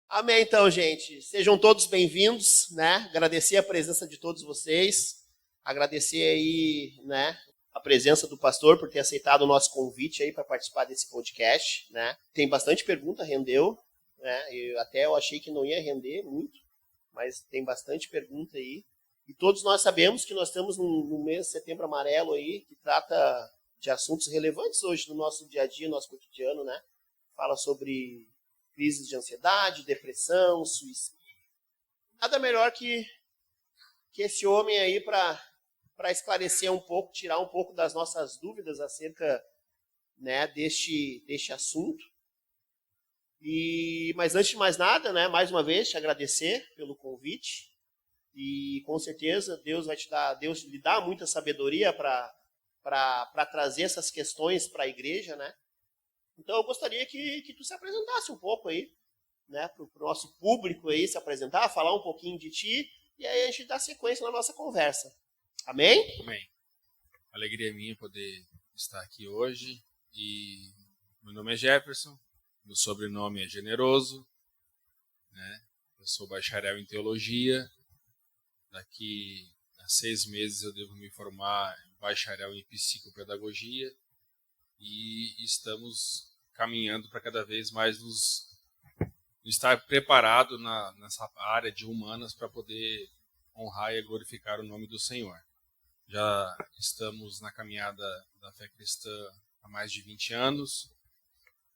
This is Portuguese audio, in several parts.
Amém, então, gente. Sejam todos bem-vindos, né? Agradecer a presença de todos vocês. Agradecer aí, né, a presença do pastor por ter aceitado o nosso convite aí para participar desse podcast, né? Tem bastante pergunta, rendeu, né? Eu achei que não ia render muito, mas tem bastante pergunta aí. E todos nós sabemos que nós estamos no mês de Setembro Amarelo aí, que trata de assuntos relevantes hoje no nosso dia a dia, no nosso cotidiano, né? Fala sobre crises de ansiedade, depressão, suicídio. Nada melhor que esse homem aí para esclarecer um pouco, tirar um pouco das nossas dúvidas acerca, né, deste assunto. Mas antes de mais nada, né, mais uma vez te agradecer pelo convite e com certeza Deus lhe dá muita sabedoria para trazer essas questões para a igreja, né? Então eu gostaria que tu se apresentasse um pouco aí, né, para o nosso público aí se apresentar, falar um pouquinho de ti, e aí a gente dá sequência na nossa conversa. Amém? Amém. Alegria minha poder estar aqui hoje. E meu nome é Jefferson, meu sobrenome é Generoso, né? Eu sou bacharel em teologia. Daqui a 6 meses eu devo me formar em bacharel em psicopedagogia e estamos caminhando para cada vez mais nos estar preparado nessa área de humanas para poder honrar e glorificar o nome do Senhor. Já estamos na caminhada da fé cristã há mais de 20 anos.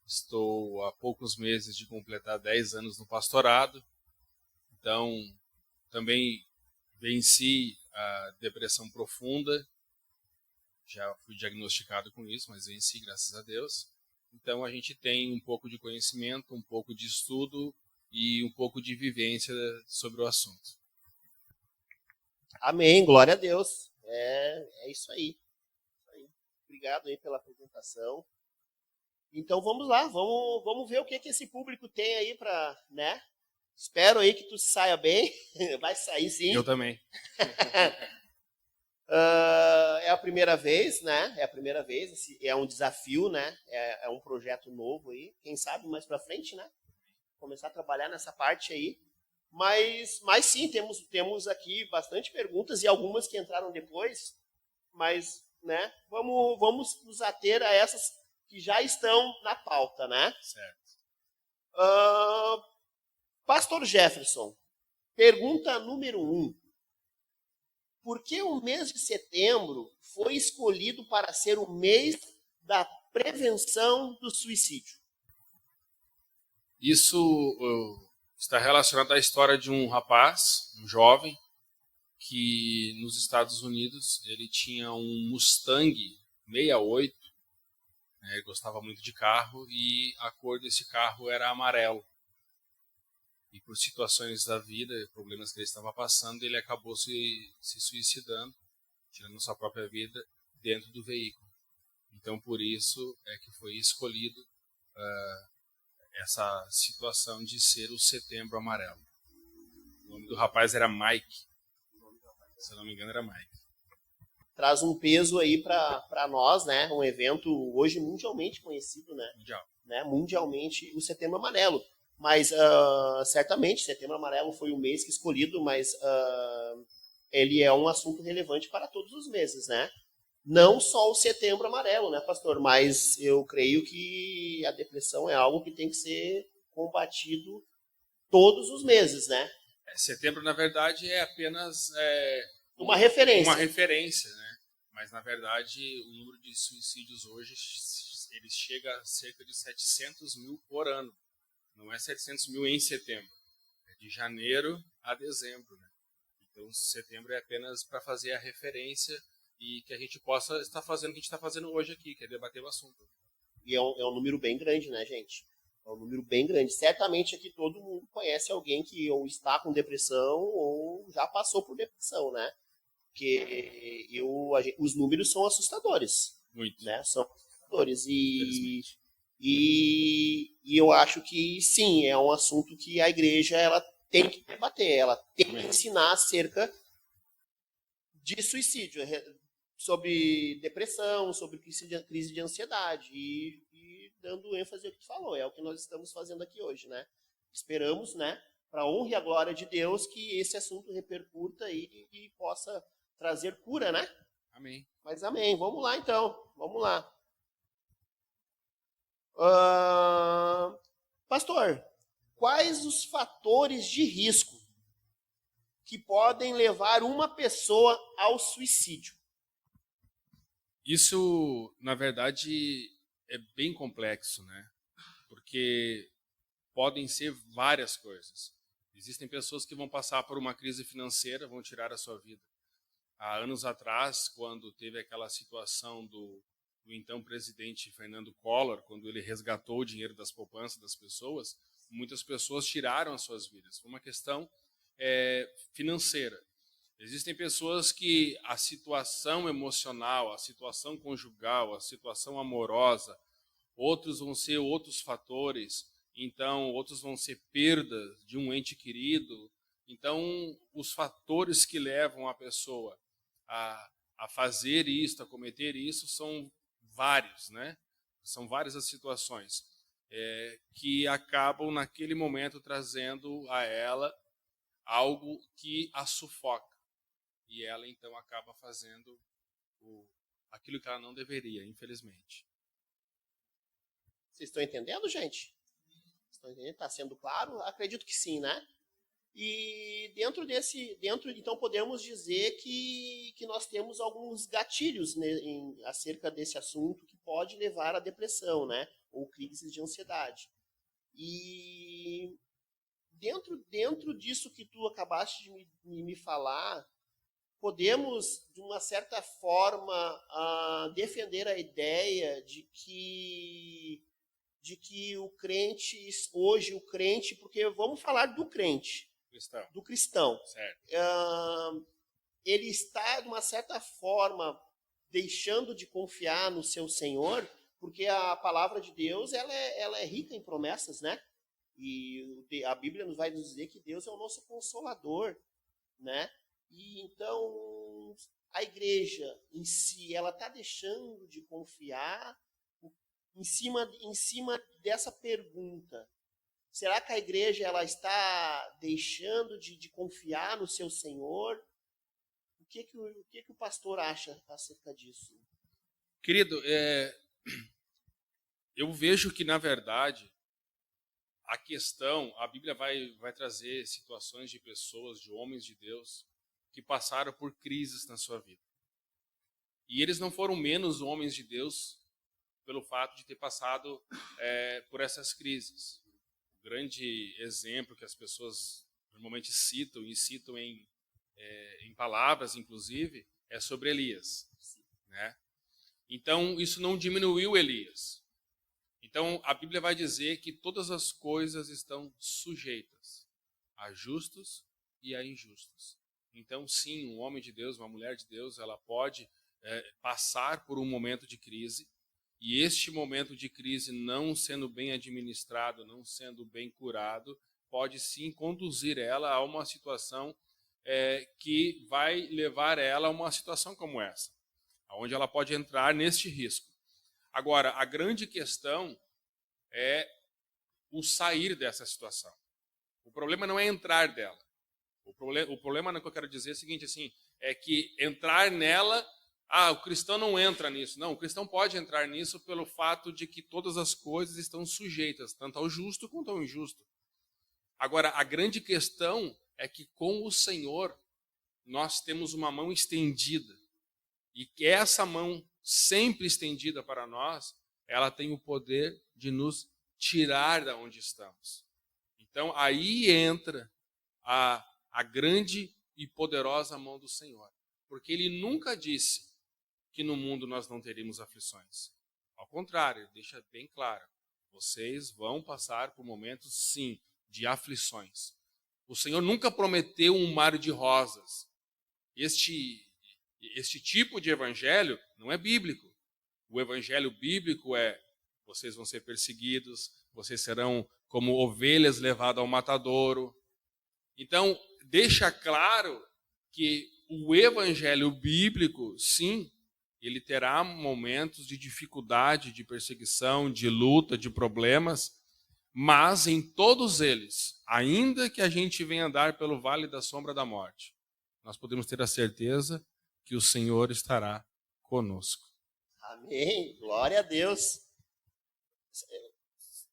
Estou há poucos meses de completar 10 anos no pastorado. Então, também venci a depressão profunda. Já fui diagnosticado com isso, mas venci, graças a Deus. Então, a gente tem um pouco de conhecimento, um pouco de estudo e um pouco de vivência sobre o assunto. Amém, glória a Deus. É isso aí. Obrigado aí pela apresentação. Então vamos lá, vamos ver o que esse público tem aí para, né? Espero aí que tu saia bem. Vai sair sim. Eu também. É a primeira vez, né? É a primeira vez. É um desafio, né? É um projeto novo aí. Quem sabe mais para frente, né? Começar a trabalhar nessa parte aí. Mas sim, temos aqui bastante perguntas e algumas que entraram depois. Mas, né? Vamos nos ater a essas que já estão na pauta, né? Certo. Pastor Jefferson, pergunta número 1. Por que o mês de setembro foi escolhido para ser o mês da prevenção do suicídio? Isso está relacionado à história de um rapaz, um jovem, que nos Estados Unidos ele tinha um Mustang 68, né, ele gostava muito de carro e a cor desse carro era amarelo. E por situações da vida, problemas que ele estava passando, ele acabou se suicidando, tirando sua própria vida dentro do veículo. Então, por isso é que foi escolhido essa situação de ser o Setembro Amarelo. O nome do rapaz era Mike. Se eu não me engano, era Mike. Traz um peso aí para nós, né? Um evento hoje mundialmente conhecido, né? Mundialmente, o Setembro Amarelo. Mas certamente Setembro Amarelo foi o mês que escolhido, mas ele é um assunto relevante para todos os meses, né? Não só o Setembro Amarelo, né, pastor? Mas eu creio que a depressão é algo que tem que ser combatido todos os meses, né? Setembro, na verdade, é apenas uma referência. Uma referência, né? Mas, na verdade, o número de suicídios hoje ele chega a cerca de 700 mil por ano. Não é 700 mil em setembro, é de janeiro a dezembro, né? Então, setembro é apenas para fazer a referência e que a gente possa estar fazendo o que a gente está fazendo hoje aqui, que é debater o assunto. E é um número bem grande, né, gente? É um número bem grande. Certamente aqui todo mundo conhece alguém que ou está com depressão ou já passou por depressão, né? Porque os números são assustadores. Muito. Né? São assustadores. E eu acho que, sim, é um assunto que a igreja ela tem que debater, ela tem que ensinar acerca de suicídio, sobre depressão, sobre crise de ansiedade. E dando ênfase ao que tu falou, é o que nós estamos fazendo aqui hoje, né? esperamos, né, para a honra e a glória de Deus, que esse assunto repercuta aí e possa trazer cura, né? Amém. Mas amém. Vamos lá, então. Vamos lá. Pastor, quais os fatores de risco que podem levar uma pessoa ao suicídio? Isso, na verdade, é bem complexo, né? Porque podem ser várias coisas. Existem pessoas que vão passar por uma crise financeira, vão tirar a sua vida. Há anos atrás, quando teve aquela situação do então presidente Fernando Collor, quando ele resgatou o dinheiro das poupanças das pessoas, muitas pessoas tiraram as suas vidas. Foi uma questão financeira. Existem pessoas que a situação emocional, a situação conjugal, a situação amorosa, outros vão ser outros fatores, então outros vão ser perdas de um ente querido. Então, os fatores que levam a pessoa a fazer isso, a cometer isso, são vários, né? São várias as situações que acabam naquele momento trazendo a ela algo que a sufoca. E ela, então, acaba fazendo aquilo que ela não deveria, infelizmente. Vocês estão entendendo, gente? Estão entendendo? Está sendo claro? Acredito que sim, né? E então podemos dizer que nós temos alguns gatilhos, né, acerca desse assunto que pode levar à depressão, né? Ou crises de ansiedade. E dentro disso que tu acabaste de me falar, podemos, de uma certa forma, defender a ideia de que o crente, hoje o crente, porque vamos falar do crente, do cristão, ele está, de uma certa forma, deixando de confiar no seu Senhor, porque a palavra de Deus ela é rica em promessas, né? E a Bíblia nos vai dizer que Deus é o nosso consolador, né? E então a igreja em si, ela está deixando de confiar em cima dessa pergunta. Será que a igreja ela está deixando de confiar no seu Senhor? O que o pastor acha acerca disso? Querido, eu vejo que, na verdade, a Bíblia vai trazer situações de pessoas, de homens de Deus, que passaram por crises na sua vida. E eles não foram menos homens de Deus pelo fato de ter passado por essas crises. O grande exemplo que as pessoas normalmente citam em palavras, inclusive, é sobre Elias, né? Então, isso não diminuiu Elias. Então, a Bíblia vai dizer que todas as coisas estão sujeitas a justos e a injustos. Então, sim, um homem de Deus, uma mulher de Deus, ela pode passar por um momento de crise, e este momento de crise, não sendo bem administrado, não sendo bem curado, pode sim conduzir ela a uma situação que vai levar ela a uma situação como essa, onde ela pode entrar neste risco. Agora, a grande questão é o sair dessa situação. O problema não é entrar dela. O problema que eu quero dizer é o seguinte, assim, é que entrar nela, o cristão não entra nisso. Não, o cristão pode entrar nisso pelo fato de que todas as coisas estão sujeitas, tanto ao justo quanto ao injusto. Agora, a grande questão é que com o Senhor nós temos uma mão estendida. E que essa mão sempre estendida para nós, ela tem o poder de nos tirar da onde estamos. Então, aí entra a grande e poderosa mão do Senhor. Porque Ele nunca disse que no mundo nós não teríamos aflições. Ao contrário, Ele deixa bem claro. Vocês vão passar por momentos, sim, de aflições. O Senhor nunca prometeu um mar de rosas. Este tipo de evangelho não é bíblico. O evangelho bíblico é: vocês vão ser perseguidos, vocês serão como ovelhas levadas ao matadouro. Então, deixa claro que o evangelho bíblico, sim, ele terá momentos de dificuldade, de perseguição, de luta, de problemas, Mas em todos eles, ainda que a gente venha andar pelo vale da sombra da morte, nós podemos ter a certeza que o Senhor estará conosco. Amém. Glória a Deus.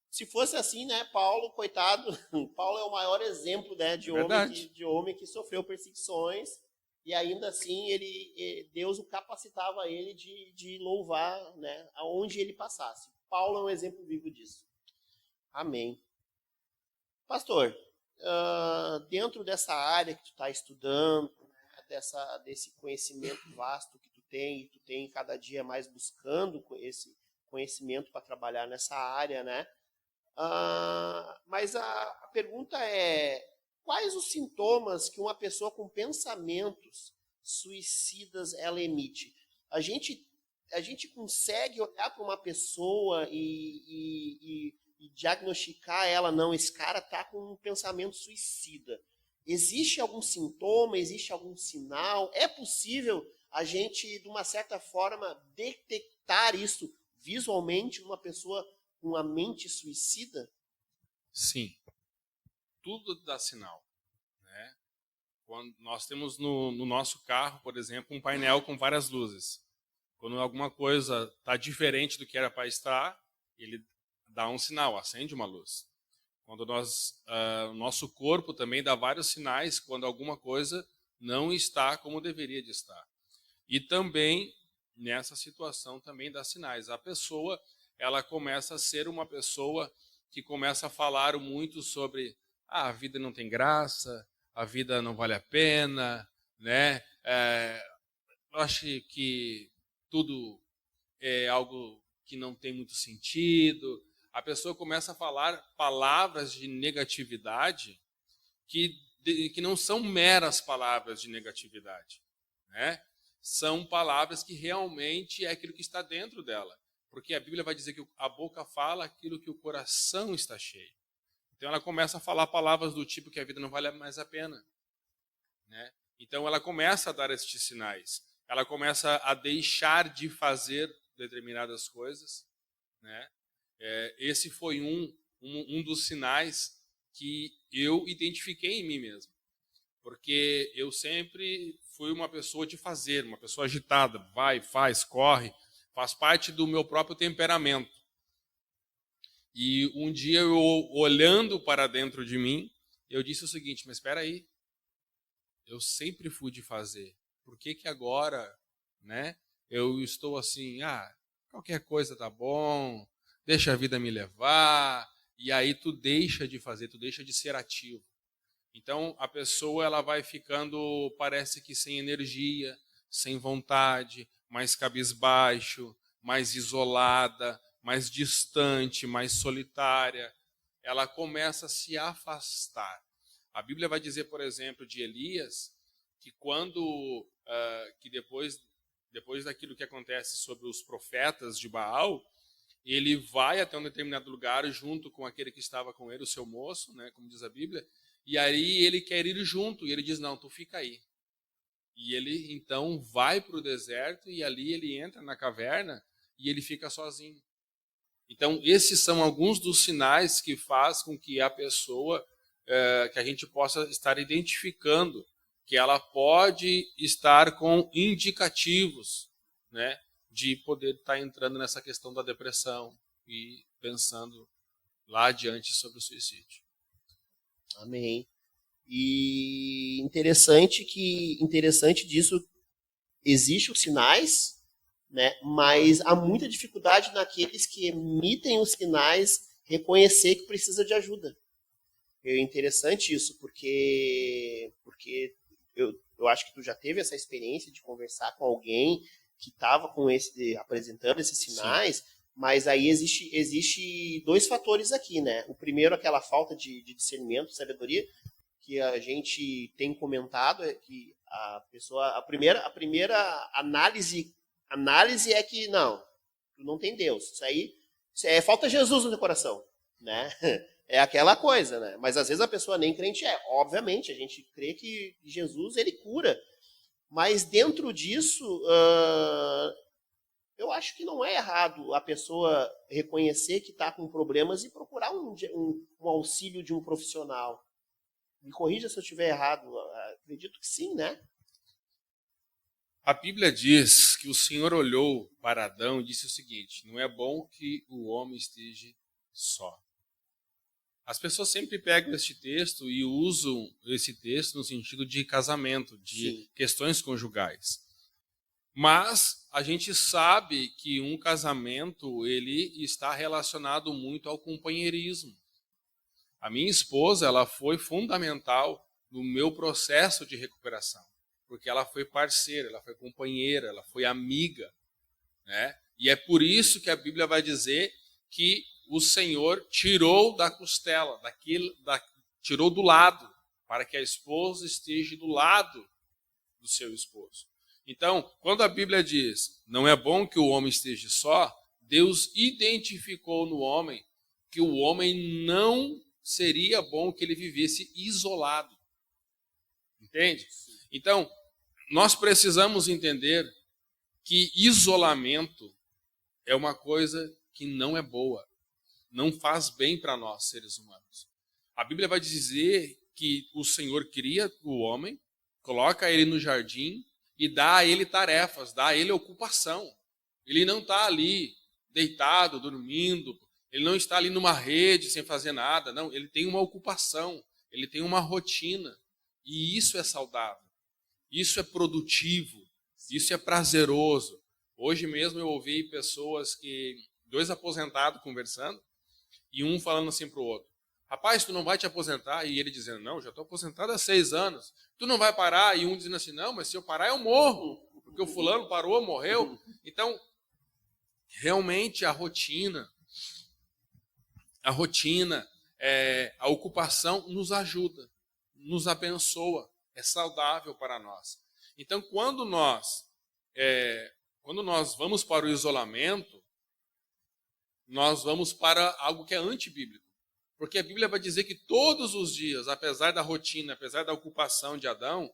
Se fosse assim, né, Paulo, coitado, Paulo é o maior exemplo, né, de homem que sofreu perseguições e ainda assim Deus o capacitava ele de louvar, né, aonde ele passasse. Paulo é um exemplo vivo disso. Amém. Pastor, dentro dessa área que tu está estudando, desse conhecimento vasto que tu tem cada dia mais buscando esse conhecimento para trabalhar nessa área, né? Mas a pergunta é, quais os sintomas que uma pessoa com pensamentos suicidas ela emite? A gente consegue olhar para uma pessoa e diagnosticar ela, não, esse cara está com um pensamento suicida. Existe algum sintoma, existe algum sinal? É possível a gente, de uma certa forma, detectar isso visualmente numa pessoa com a mente suicida? Sim, tudo dá sinal, né? Quando nós temos no nosso carro, por exemplo, um painel com várias luzes. Quando alguma coisa está diferente do que era para estar, ele dá um sinal, acende uma luz. Quando o nosso corpo também dá vários sinais quando alguma coisa não está como deveria de estar. E também, nessa situação, também dá sinais. A pessoa, ela começa a ser uma pessoa que começa a falar muito sobre a vida não tem graça, a vida não vale a pena, né? Eu acho que tudo é algo que não tem muito sentido. A pessoa começa a falar palavras de negatividade que não são meras palavras de negatividade, né? São palavras que realmente é aquilo que está dentro dela. Porque a Bíblia vai dizer que a boca fala aquilo que o coração está cheio. Então ela começa a falar palavras do tipo que a vida não vale mais a pena, né? Então ela começa a dar estes sinais. Ela começa a deixar de fazer determinadas coisas, né? Esse foi um dos sinais que eu identifiquei em mim mesmo. Porque eu sempre fui uma pessoa de fazer, uma pessoa agitada, vai, faz, corre, faz parte do meu próprio temperamento. E um dia eu, olhando para dentro de mim, eu disse o seguinte, mas espera aí, eu sempre fui de fazer, por que agora, né, eu estou assim, qualquer coisa tá bom, deixa a vida me levar, e aí tu deixa de fazer, tu deixa de ser ativo. Então, a pessoa ela vai ficando, parece que sem energia, sem vontade, mais cabisbaixo, mais isolada, mais distante, mais solitária. Ela começa a se afastar. A Bíblia vai dizer, por exemplo, de Elias, que que depois daquilo que acontece sobre os profetas de Baal, ele vai até um determinado lugar junto com aquele que estava com ele, o seu moço, né, como diz a Bíblia, e aí ele quer ir junto, e ele diz, não, tu fica aí. E ele, então, vai para o deserto, e ali ele entra na caverna, e ele fica sozinho. Então, esses são alguns dos sinais que faz com que a pessoa, que a gente possa estar identificando, que ela pode estar com indicativos, né, de poder estar entrando nessa questão da depressão e pensando lá adiante sobre o suicídio. Amém. E interessante disso, existem os sinais, né? Mas há muita dificuldade naqueles que emitem os sinais reconhecer que precisa de ajuda. É interessante isso, porque eu acho que tu já teve essa experiência de conversar com alguém que estava apresentando esses sinais. Sim. Mas aí existe dois fatores aqui, né? O primeiro, aquela falta de discernimento, sabedoria, que a gente tem comentado, é que a primeira análise é que tu não tem Deus. Isso aí falta Jesus no teu coração, né? É aquela coisa, né? Mas às vezes a pessoa nem crente é. Obviamente, a gente crê que Jesus, ele cura. Mas dentro disso, eu acho que não é errado a pessoa reconhecer que está com problemas e procurar um auxílio de um profissional. Me corrija se eu estiver errado, acredito que sim, né? A Bíblia diz que o Senhor olhou para Adão e disse o seguinte: não é bom que o homem esteja só. As pessoas sempre pegam este texto e usam esse texto no sentido de casamento, de Sim. questões conjugais. Mas a gente sabe que um casamento ele está relacionado muito ao companheirismo. A minha esposa ela foi fundamental no meu processo de recuperação, porque ela foi parceira, ela foi companheira, ela foi amiga, né? E é por isso que a Bíblia vai dizer que o Senhor tirou da costela, tirou do lado, para que a esposa esteja do lado do seu esposo. Então, quando a Bíblia diz, não é bom que o homem esteja só, Deus identificou no homem que o homem não seria bom que ele vivesse isolado. Entende? Então, nós precisamos entender que isolamento é uma coisa que não é boa, não faz bem para nós, seres humanos. A Bíblia vai dizer que o Senhor cria o homem, coloca ele no jardim e dá a ele tarefas, dá a ele ocupação. Ele não está ali deitado, dormindo, ele não está ali numa rede sem fazer nada, não, ele tem uma ocupação, ele tem uma rotina, e isso é saudável, isso é produtivo, isso é prazeroso. Hoje mesmo eu ouvi pessoas dois aposentados conversando, e um falando assim para o outro: rapaz, tu não vai te aposentar? E ele dizendo: não, já estou aposentado há 6 anos. Tu não vai parar? E um dizendo assim: não, mas se eu parar eu morro, porque o fulano parou, morreu. Então, realmente a rotina, a ocupação nos ajuda, nos abençoa, é saudável para nós. Então, quando nós vamos para o isolamento, nós vamos para algo que é antibíblico. Porque a Bíblia vai dizer que todos os dias, apesar da rotina, apesar da ocupação de Adão,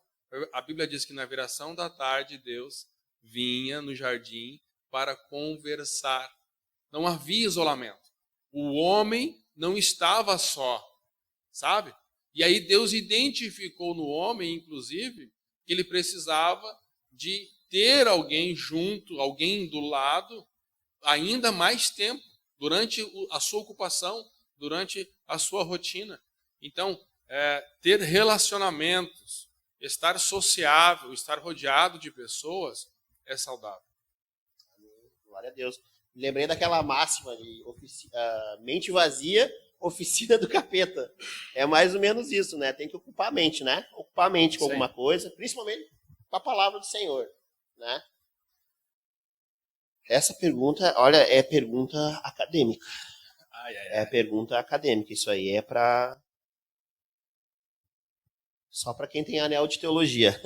a Bíblia diz que na viração da tarde Deus vinha no jardim para conversar. Não havia isolamento. O homem não estava só, sabe? E aí Deus identificou no homem, inclusive, que ele precisava de ter alguém junto, alguém do lado, ainda mais tempo, durante a sua ocupação, durante a sua rotina. Então, ter relacionamentos, estar sociável, estar rodeado de pessoas é saudável. Glória a Deus. Lembrei daquela máxima de mente vazia, oficina do capeta. É mais ou menos isso, né? Tem que ocupar a mente, né? Ocupar a mente com alguma coisa, principalmente com a palavra do Senhor, né? Essa pergunta, olha, é pergunta acadêmica. É pergunta acadêmica. Isso aí é para só para quem tem anel de teologia.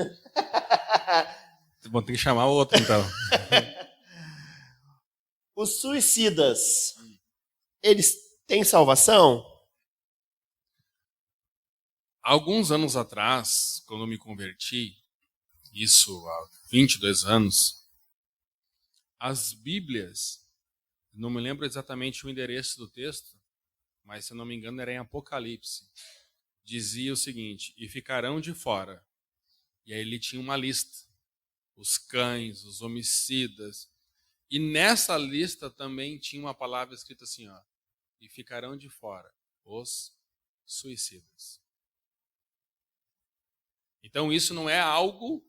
Bom, tem que chamar o outro, então. Os suicidas, eles têm salvação? Alguns anos atrás, quando eu me converti, isso há 22 anos, as Bíblias, não me lembro exatamente o endereço do texto, mas se eu não me engano era em Apocalipse, dizia o seguinte: e ficarão de fora. E aí ele tinha uma lista, os cães, os homicidas, e nessa lista também tinha uma palavra escrita assim, ó: e ficarão de fora os suicidas. Então isso não é algo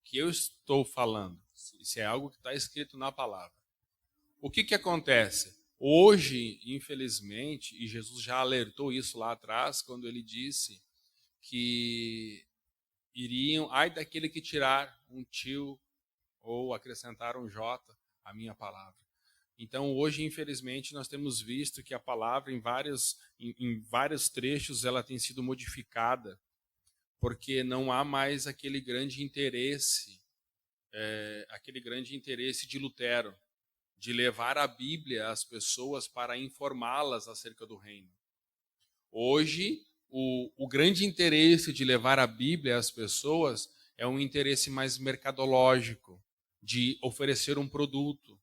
que eu estou falando, isso é algo que está escrito na palavra. O que acontece? Hoje, infelizmente, e Jesus já alertou isso lá atrás, quando ele disse que ai daquele que tirar um tio ou acrescentar um J à minha palavra. Então, hoje, infelizmente, nós temos visto que a palavra, em vários trechos, ela tem sido modificada, porque não há mais aquele grande interesse de Lutero, de levar a Bíblia às pessoas para informá-las acerca do reino. Hoje, o grande interesse de levar a Bíblia às pessoas é um interesse mais mercadológico, de oferecer um produto.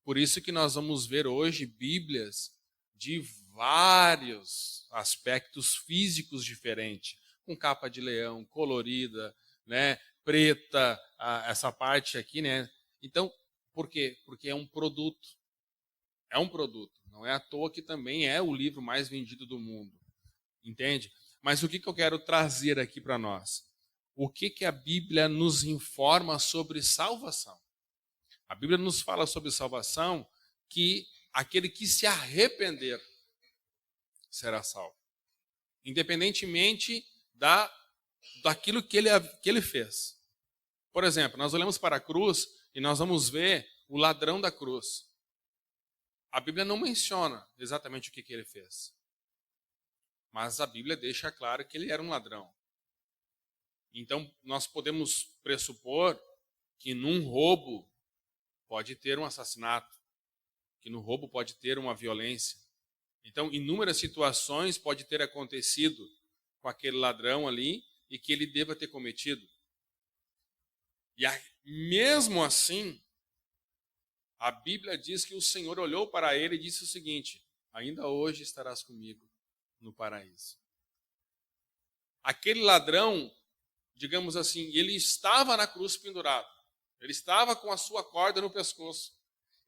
Por isso que nós vamos ver hoje Bíblias de vários aspectos físicos diferentes, com capa de leão, colorida, né, preta, essa parte aqui, né? Então, por quê? Porque é um produto. É um produto. Não é à toa que também é o livro mais vendido do mundo. Entende? Mas o que eu quero trazer aqui para nós? O que a Bíblia nos informa sobre salvação? A Bíblia nos fala sobre salvação que aquele que se arrepender será salvo. Independentemente daquilo que ele fez. Por exemplo, nós olhamos para a cruz e nós vamos ver o ladrão da cruz. A Bíblia não menciona exatamente o que ele fez. Mas a Bíblia deixa claro que ele era um ladrão. Então, nós podemos pressupor que num roubo pode ter um assassinato, que no roubo pode ter uma violência. Então, inúmeras situações pode ter acontecido com aquele ladrão ali e que ele deva ter cometido. E mesmo assim, a Bíblia diz que o Senhor olhou para ele e disse o seguinte: ainda hoje estarás comigo no paraíso. Aquele ladrão, digamos assim, ele estava na cruz pendurado. Ele estava com a sua corda no pescoço.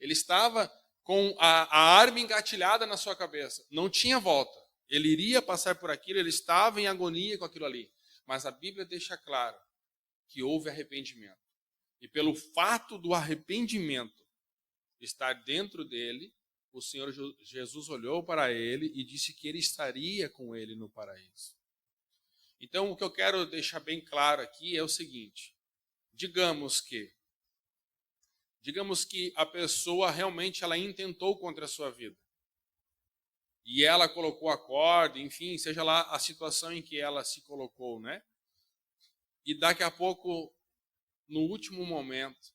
Ele estava com a arma engatilhada na sua cabeça. Não tinha volta. Ele iria passar por aquilo, ele estava em agonia com aquilo ali. Mas a Bíblia deixa claro que houve arrependimento. E pelo fato do arrependimento estar dentro dele, o Senhor Jesus olhou para ele e disse que ele estaria com ele no paraíso. Então, o que eu quero deixar bem claro aqui é o seguinte: digamos que a pessoa realmente ela intentou contra a sua vida. E ela colocou a corda, enfim, seja lá a situação em que ela se colocou, né? E daqui a pouco, no último momento,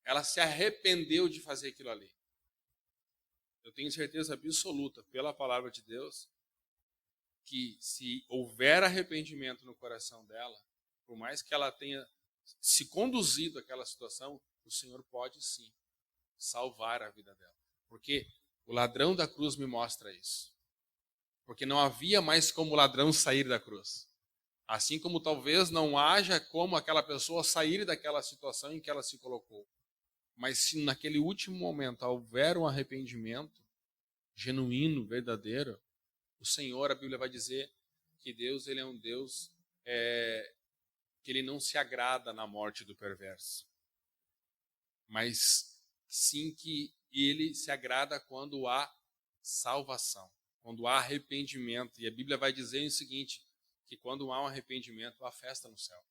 ela se arrependeu de fazer aquilo ali. Eu tenho certeza absoluta, pela palavra de Deus, que se houver arrependimento no coração dela, por mais que ela tenha se conduzido àquela situação, o Senhor pode sim salvar a vida dela. Porque o ladrão da cruz me mostra isso. Porque não havia mais como o ladrão sair da cruz. Assim como talvez não haja como aquela pessoa sair daquela situação em que ela se colocou. Mas se naquele último momento houver um arrependimento genuíno, verdadeiro, o Senhor, a Bíblia vai dizer que Deus, ele é um Deus que ele não se agrada na morte do perverso. Mas sim que ele se agrada quando há salvação, quando há arrependimento. E a Bíblia vai dizer o seguinte, que quando há um arrependimento, há festa no céu.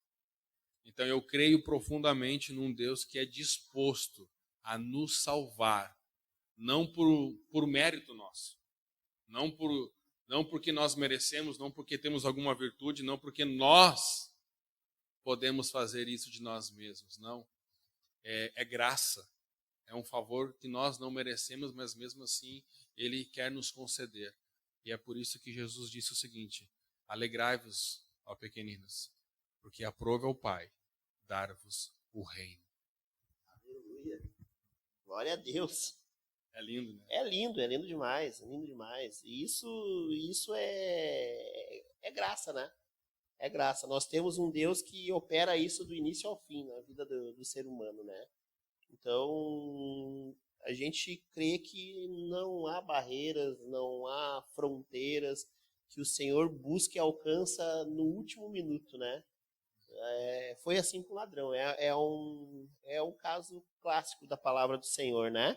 Então eu creio profundamente num Deus que é disposto a nos salvar, não por mérito nosso, não porque nós merecemos, não porque temos alguma virtude, não porque nós podemos fazer isso de nós mesmos, não. É graça, é um favor que nós não merecemos, mas mesmo assim Ele quer nos conceder. E é por isso que Jesus disse o seguinte: alegrai-vos, ó pequeninos, porque aprove ao Pai dar-vos o reino. Aleluia. Glória a Deus. É lindo, né? É lindo demais, é lindo demais. E isso é graça, né? É graça. Nós temos um Deus que opera isso do início ao fim na vida do ser humano, né? Então, a gente crê que não há barreiras, não há fronteiras que o Senhor busca e alcança no último minuto, né? Foi assim com o ladrão. É um caso clássico da palavra do Senhor, né?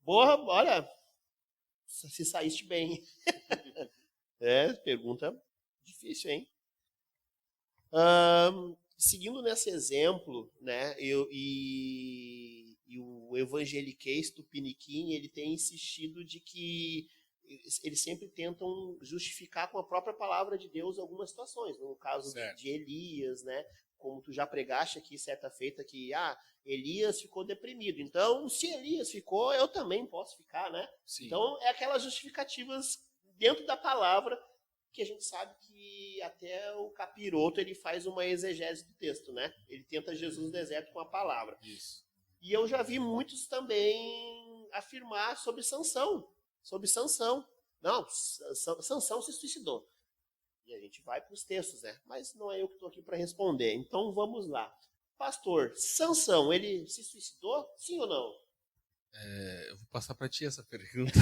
Boa, olha, se saíste bem. Pergunta difícil, hein? Seguindo nesse exemplo, né, e o evangeliquez Tupiniquim, ele tem insistido de que eles sempre tentam justificar com a própria palavra de Deus algumas situações. No caso de Elias, né, como tu já pregaste aqui certa feita, que Elias ficou deprimido. Então, se Elias ficou, eu também posso ficar, né? Sim. Então, é aquelas justificativas dentro da palavra que a gente sabe que até o capiroto ele faz uma exegese do texto, né? Ele tenta Jesus no deserto com a palavra. Isso. E eu já vi muitos também afirmar sobre Sansão. Não, Sansão se suicidou. E a gente vai para os textos, né? Mas não é eu que estou aqui para responder. Então vamos lá. Pastor, Sansão, ele se suicidou? Sim ou não? Eu vou passar para ti essa pergunta.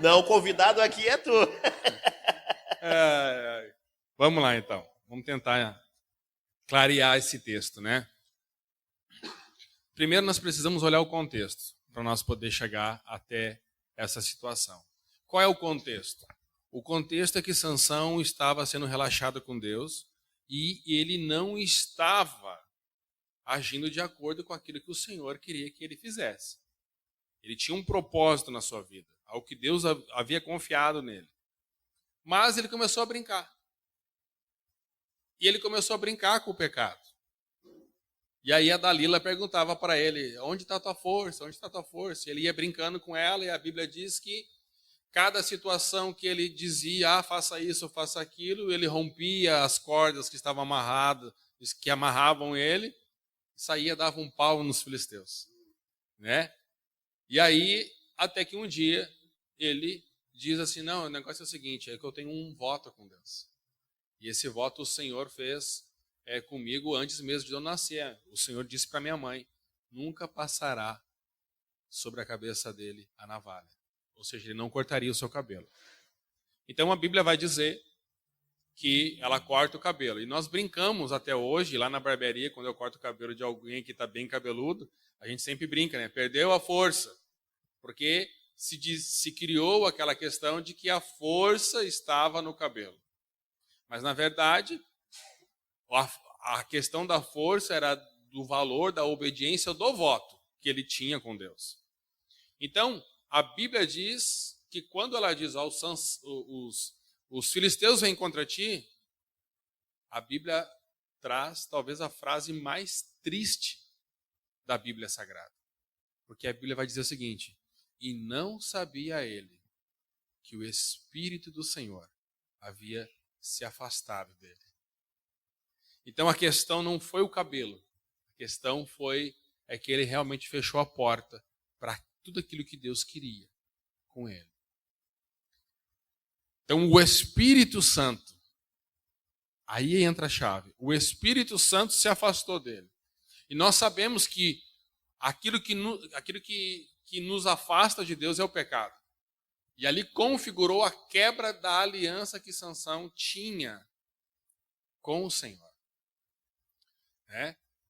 Não, o convidado aqui é tu. Vamos lá, então. Vamos tentar clarear esse texto, né? Primeiro, nós precisamos olhar o contexto para nós poder chegar até essa situação. Qual é o contexto? O contexto é que Sansão estava sendo relaxado com Deus e ele não estava agindo de acordo com aquilo que o Senhor queria que ele fizesse. Ele tinha um propósito na sua vida, algo que Deus havia confiado nele. Mas ele começou a brincar. E ele começou a brincar com o pecado. E aí a Dalila perguntava para ele, onde está a tua força? Onde está a tua força? E ele ia brincando com ela e a Bíblia diz que cada situação que ele dizia, faça isso, faça aquilo, ele rompia as cordas que estavam amarradas, que amarravam ele, saía, dava um pau nos filisteus, né? E aí, até que um dia, ele diz assim, não, o negócio é o seguinte, é que eu tenho um voto com Deus. E esse voto o Senhor fez comigo antes mesmo de eu nascer. O Senhor disse para minha mãe, nunca passará sobre a cabeça dele a navalha. Ou seja, ele não cortaria o seu cabelo. Então a Bíblia vai dizer que ela corta o cabelo. E nós brincamos até hoje, lá na barbearia, quando eu corto o cabelo de alguém que está bem cabeludo, a gente sempre brinca, né? Perdeu a força. Porque se criou aquela questão de que a força estava no cabelo. Mas, na verdade, a questão da força era do valor da obediência do voto que ele tinha com Deus. Então, a Bíblia diz que quando ela diz os filisteus vêm contra ti, a Bíblia traz talvez a frase mais triste da Bíblia Sagrada. Porque a Bíblia vai dizer o seguinte, e não sabia ele que o Espírito do Senhor havia se afastado dele. Então a questão não foi o cabelo, a questão foi que ele realmente fechou a porta para tudo aquilo que Deus queria com ele. Então o Espírito Santo, aí entra a chave, o Espírito Santo se afastou dele. E nós sabemos que aquilo que nos afasta de Deus é o pecado. E ali configurou a quebra da aliança que Sansão tinha com o Senhor.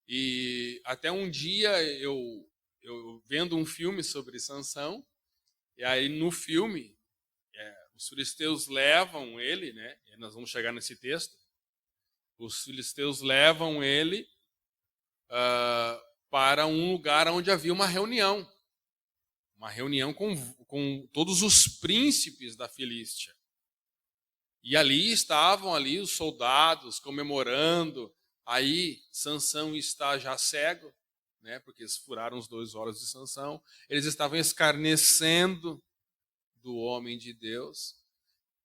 E até um dia eu vendo um filme sobre Sansão, e aí no filme os filisteus levam ele, né? E nós vamos chegar nesse texto. Os filisteus levam ele para um lugar onde havia uma reunião com todos os príncipes da Filístia. E ali estavam os soldados comemorando. Aí Sansão está já cego, né, porque eles furaram os 2 olhos de Sansão. Eles estavam escarnecendo do homem de Deus,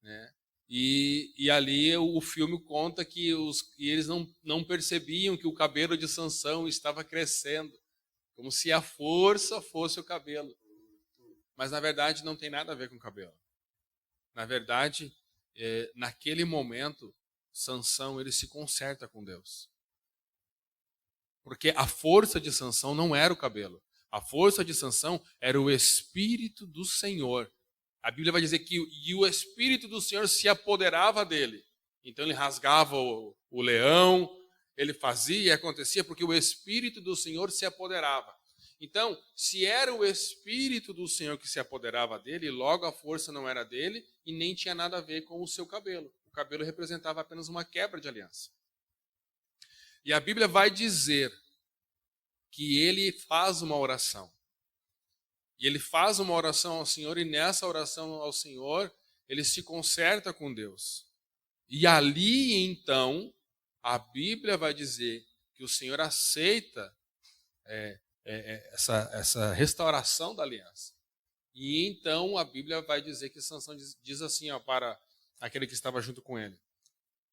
né? E ali o filme conta que eles não percebiam que o cabelo de Sansão estava crescendo, como se a força fosse o cabelo. Mas na verdade não tem nada a ver com o cabelo. Na verdade, naquele momento, Sansão ele se conserta com Deus. Porque a força de Sansão não era o cabelo. A força de Sansão era o Espírito do Senhor. A Bíblia vai dizer que o Espírito do Senhor se apoderava dele. Então ele rasgava o leão, ele fazia e acontecia porque o Espírito do Senhor se apoderava. Então, se era o Espírito do Senhor que se apoderava dele, logo a força não era dele e nem tinha nada a ver com o seu cabelo. O cabelo representava apenas uma quebra de aliança. E a Bíblia vai dizer que ele faz uma oração. E ele faz uma oração ao Senhor, e nessa oração ao Senhor, ele se conserta com Deus. E ali, então, a Bíblia vai dizer que o Senhor aceita essa restauração da aliança. E então a Bíblia vai dizer que Sansão diz assim para aquele que estava junto com ele,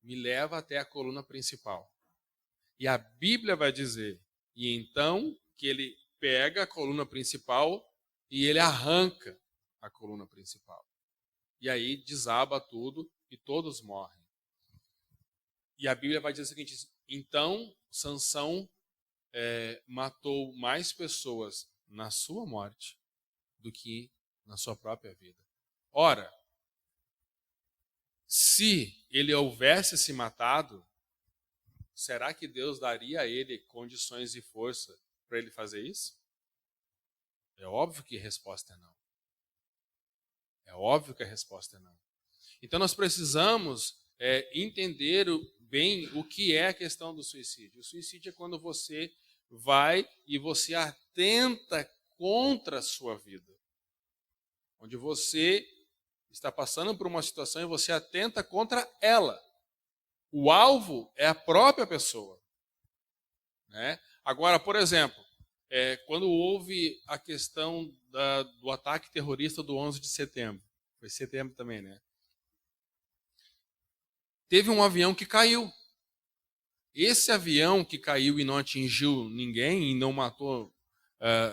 me leva até a coluna principal. E a Bíblia vai dizer, e então que ele pega a coluna principal e ele arranca a coluna principal. E aí desaba tudo e todos morrem. E a Bíblia vai dizer o seguinte: então Sansão matou mais pessoas na sua morte do que na sua própria vida. Ora, se ele houvesse se matado, será que Deus daria a ele condições e força para ele fazer isso? É óbvio que a resposta é não. É óbvio que a resposta é não. Então nós precisamos entender bem o que é a questão do suicídio. O suicídio é quando você vai e você atenta contra a sua vida. Onde você está passando por uma situação e você atenta contra ela. O alvo é a própria pessoa. Né? Agora, por exemplo, quando houve a questão do ataque terrorista do 11 de setembro, foi setembro também, né? Teve um avião que caiu. Esse avião que caiu e não atingiu ninguém e não matou,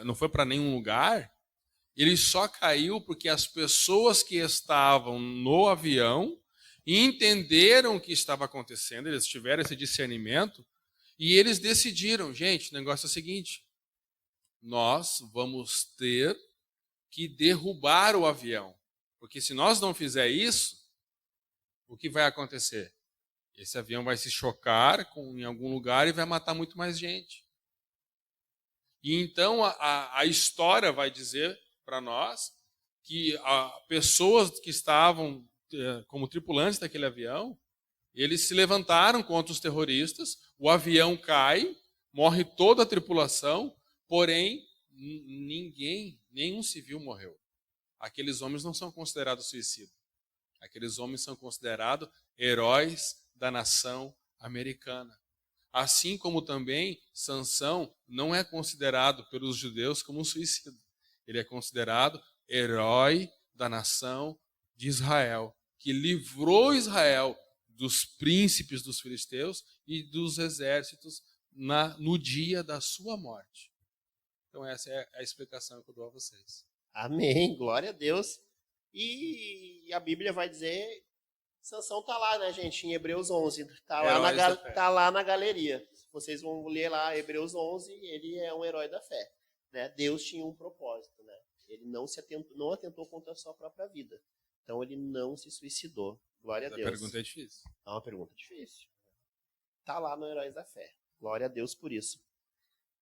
não foi para nenhum lugar, ele só caiu porque as pessoas que estavam no avião entenderam o que estava acontecendo, eles tiveram esse discernimento e eles decidiram, gente, o negócio é o seguinte, nós vamos ter que derrubar o avião, porque se nós não fizer isso, o que vai acontecer? Esse avião vai se chocar em algum lugar e vai matar muito mais gente. E então a história vai dizer para nós que pessoas que estavam como tripulantes daquele avião, eles se levantaram contra os terroristas, o avião cai, morre toda a tripulação, porém nenhum civil morreu. Aqueles homens não são considerados suicidas. Aqueles homens são considerados heróis da nação americana. Assim como também Sansão não é considerado pelos judeus como um suicida. Ele é considerado herói da nação de Israel, que livrou Israel dos príncipes dos filisteus e dos exércitos no dia da sua morte. Então essa é a explicação que eu dou a vocês. Amém, glória a Deus. E a Bíblia vai dizer, Sansão está lá, né, gente, em Hebreus 11, tá lá na galeria. Vocês vão ler lá Hebreus 11, ele é um herói da fé. Né? Deus tinha um propósito, né? Ele não atentou contra a sua própria vida. Então ele não se suicidou. Glória a Deus. A pergunta é difícil. É uma pergunta difícil. Está lá no Heróis da Fé. Glória a Deus por isso.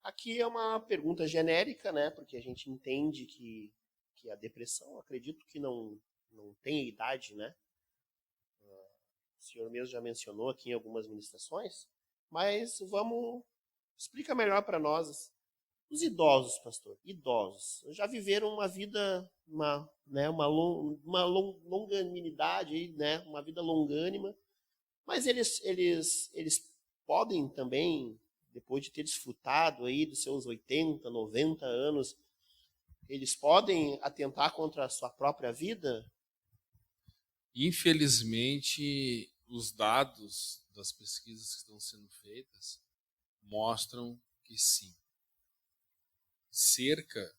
Aqui é uma pergunta genérica, né? Porque a gente entende que a depressão, acredito que não tem idade, né? O senhor mesmo já mencionou aqui em algumas ministrações, mas explica melhor para nós. Os idosos, pastor, idosos, já viveram uma vida, uma longanimidade, aí, né? Uma vida longânima, mas eles podem também, depois de ter desfrutado aí dos seus 80, 90 anos, eles podem atentar contra a sua própria vida? Infelizmente, os dados das pesquisas que estão sendo feitas mostram que sim. Cerca,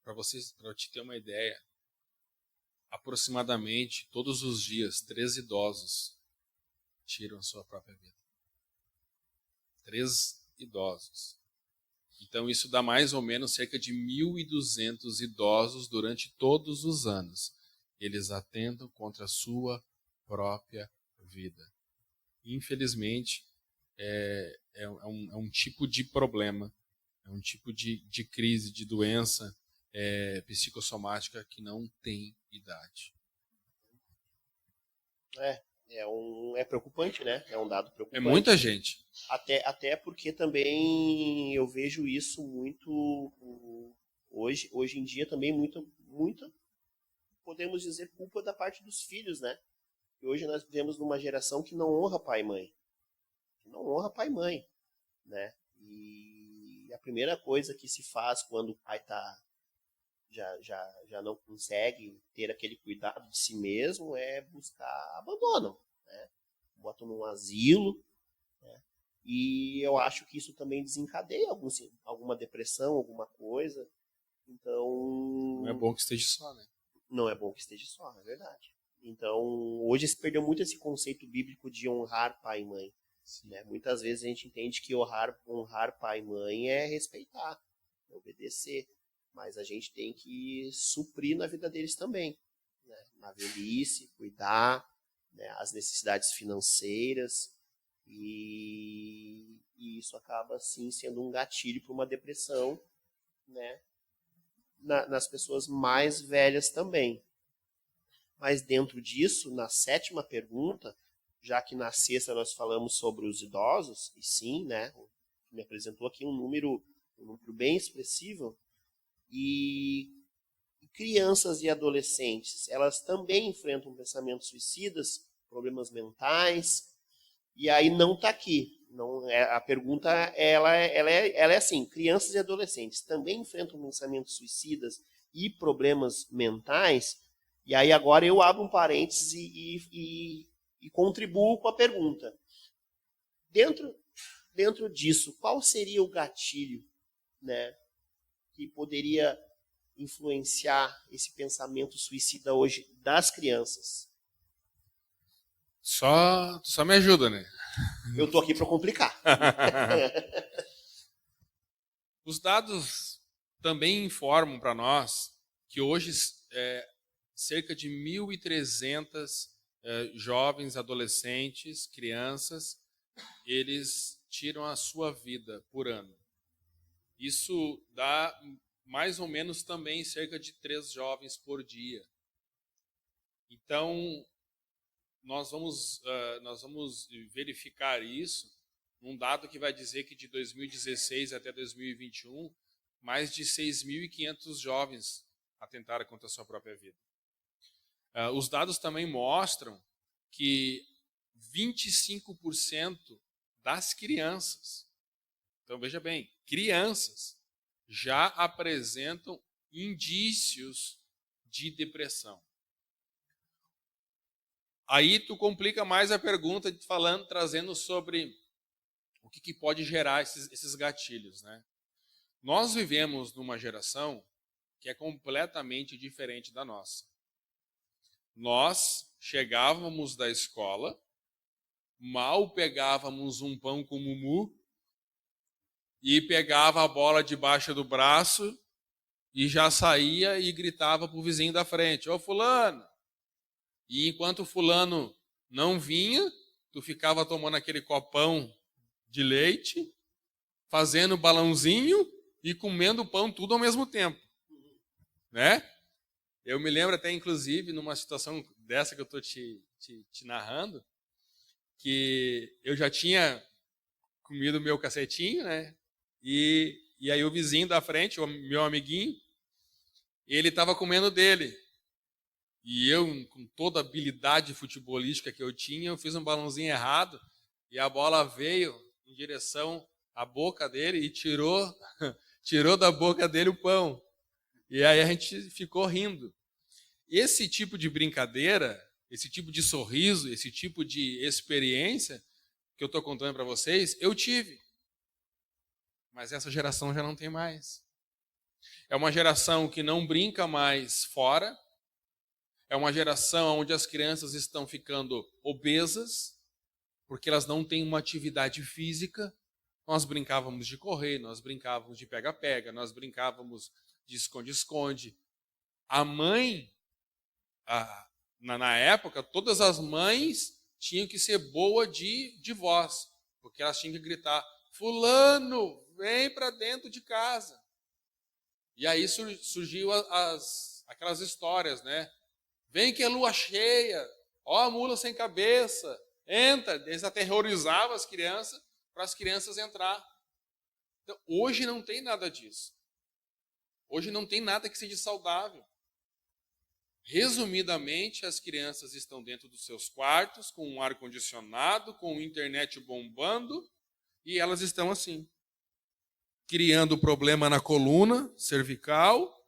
para te ter uma ideia, aproximadamente todos os dias 3 idosos tiram a sua própria vida. 3 idosos. Então isso dá mais ou menos cerca de 1.200 idosos durante todos os anos. Eles atentam contra a sua própria vida. Infelizmente, é um tipo de problema, é um tipo de crise, de doença psicossomática que não tem idade. É preocupante, né? É um dado preocupante. É muita gente. Até porque também eu vejo isso muito hoje em dia também muita, podemos dizer, culpa da parte dos filhos, né? E hoje nós vivemos numa geração que não honra pai e mãe. Né? E a primeira coisa que se faz quando o pai já não consegue ter aquele cuidado de si mesmo é buscar abandono, né? Botam num asilo, né? E eu acho que isso também desencadeia alguma depressão, alguma coisa. Então... Não é bom que esteja só, né? Não é bom que esteja só, é verdade. Então, hoje se perdeu muito esse conceito bíblico de honrar pai e mãe. Né? Muitas vezes a gente entende que honrar pai e mãe é respeitar, é obedecer. Mas a gente tem que suprir na vida deles também. Né? Na velhice, cuidar, né? As necessidades financeiras. E isso acaba, assim, sendo um gatilho para uma depressão, né? Nas pessoas mais velhas também. Mas dentro disso, na 7ª pergunta, já que na 6ª nós falamos sobre os idosos, e sim, né, me apresentou aqui um número bem expressivo, e crianças e adolescentes, elas também enfrentam pensamentos suicidas, problemas mentais, e aí não está aqui. Não, a pergunta ela é assim: crianças e adolescentes também enfrentam pensamentos suicidas e problemas mentais? E aí agora eu abro um parênteses e contribuo com a pergunta. Dentro disso, qual seria o gatilho, né, que poderia influenciar esse pensamento suicida hoje das crianças? Só me ajuda, né? Eu tô aqui para complicar. Os dados também informam para nós que hoje cerca de 1.300 jovens, adolescentes, crianças, eles tiram a sua vida por ano. Isso dá mais ou menos também cerca de 3 jovens por dia. Então, nós vamos verificar isso num dado que vai dizer que de 2016 até 2021, mais de 6.500 jovens atentaram contra a sua própria vida. Os dados também mostram que 25% das crianças, então veja bem, crianças já apresentam indícios de depressão. Aí tu complica mais a pergunta trazendo sobre o que pode gerar esses gatilhos, né? Nós vivemos numa geração que é completamente diferente da nossa. Nós chegávamos da escola, mal pegávamos um pão com mumu e pegava a bola debaixo do braço e já saía e gritava pro vizinho da frente: "Ô fulano!" E enquanto o fulano não vinha, tu ficava tomando aquele copão de leite, fazendo balãozinho e comendo pão tudo ao mesmo tempo, né? Eu me lembro até, inclusive, numa situação dessa que eu estou te narrando, que eu já tinha comido meu cacetinho, né? E aí o vizinho da frente, o meu amiguinho, ele estava comendo dele. E eu, com toda a habilidade futebolística que eu tinha, eu fiz um balãozinho errado e a bola veio em direção à boca dele e tirou da boca dele o pão. E aí a gente ficou rindo. Esse tipo de brincadeira, esse tipo de sorriso, esse tipo de experiência que eu estou contando para vocês, eu tive. Mas essa geração já não tem mais. É uma geração que não brinca mais fora. É uma geração onde as crianças estão ficando obesas, porque elas não têm uma atividade física. Nós brincávamos de correr, nós brincávamos de pega-pega, nós brincávamos de esconde-esconde. A mãe, na época, todas as mães tinham que ser boa de voz, porque elas tinham que gritar: "Fulano, vem para dentro de casa". E aí surgiu aquelas histórias, né? "Vem que é lua cheia, ó a mula sem cabeça, entra". Eles aterrorizavam as crianças para as crianças entrar. Então, hoje não tem nada disso. Hoje não tem nada que seja saudável. Resumidamente, as crianças estão dentro dos seus quartos, com um ar-condicionado, com internet bombando, e elas estão assim, criando problema na coluna cervical,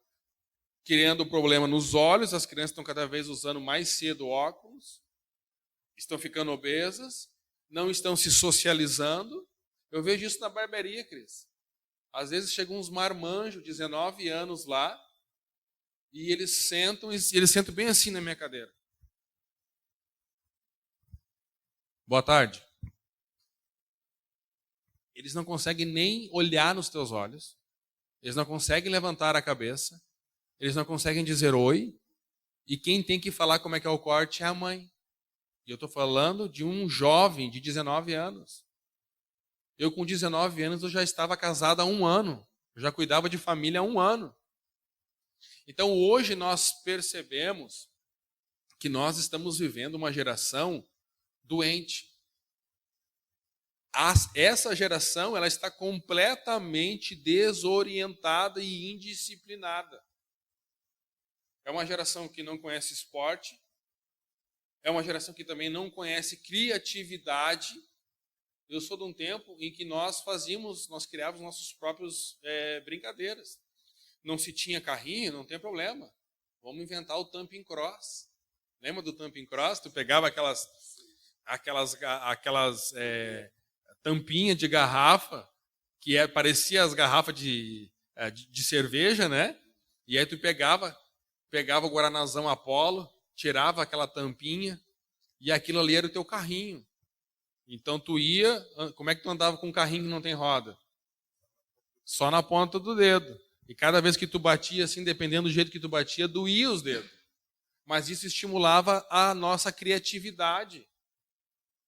criando problema nos olhos. As crianças estão cada vez usando mais cedo óculos, estão ficando obesas, não estão se socializando, Eu vejo isso na barbearia, Cris. Às vezes chegam uns marmanjos, 19 anos lá, e eles sentam bem assim na minha cadeira. Boa tarde. Eles não conseguem nem olhar nos teus olhos. Eles não conseguem levantar a cabeça. Eles não conseguem dizer oi. E quem tem que falar como é que é o corte é a mãe. E eu estou falando de um jovem de 19 anos. Eu com 19 anos eu já estava casado há 1 ano. Eu já cuidava de família há 1 ano. Então hoje nós percebemos que nós estamos vivendo uma geração doente. Essa geração ela está completamente desorientada e indisciplinada. É uma geração que não conhece esporte, é uma geração que também não conhece criatividade. Eu sou de um tempo em que nós criávamos nossos próprios brincadeiras. Não se tinha carrinho, não tem problema. Vamos inventar o Thumping Cross. Lembra do Thumping Cross? Tu pegava aquelas tampinha de garrafa, que parecia as garrafas de cerveja, né? E aí tu pegava o Guaranazão Apollo, tirava aquela tampinha, e aquilo ali era o teu carrinho. Então tu ia, como é que tu andava com um carrinho que não tem roda? Só na ponta do dedo. E cada vez que tu batia, assim, dependendo do jeito que tu batia, doía os dedos. Mas isso estimulava a nossa criatividade.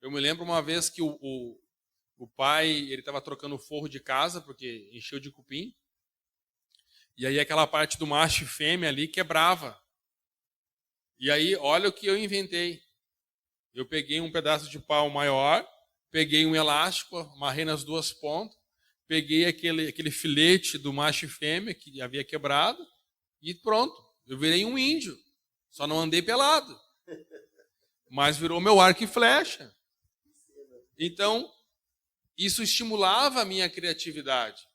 Eu me lembro uma vez que o pai, ele estava trocando o forro de casa, porque encheu de cupim. E aí aquela parte do macho e fêmea ali quebrava. E aí, olha o que eu inventei. Eu peguei um pedaço de pau maior, peguei um elástico, amarrei nas 2 pontas, peguei aquele filete do macho e fêmea que havia quebrado e pronto. Eu virei um índio. Só não andei pelado. Mas virou meu arco e flecha. Então, isso estimulava a minha criatividade.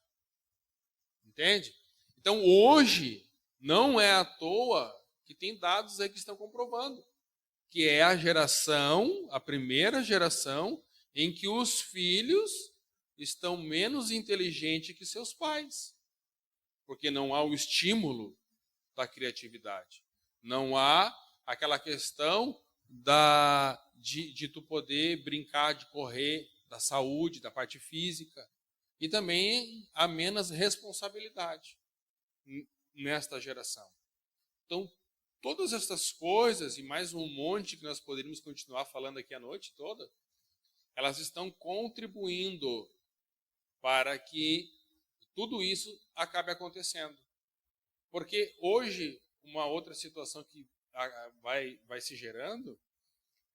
Entende? Então, hoje, não é à toa que tem dados aí que estão comprovando que é a primeira geração, em que os filhos estão menos inteligentes que seus pais. Porque não há o estímulo da criatividade. Não há aquela questão de tu poder brincar, de correr, da saúde, da parte física. E também há menos responsabilidade nesta geração. Então, todas essas coisas e mais um monte que nós poderíamos continuar falando aqui a noite toda, elas estão contribuindo para que tudo isso acabe acontecendo. Porque hoje, uma outra situação que vai se gerando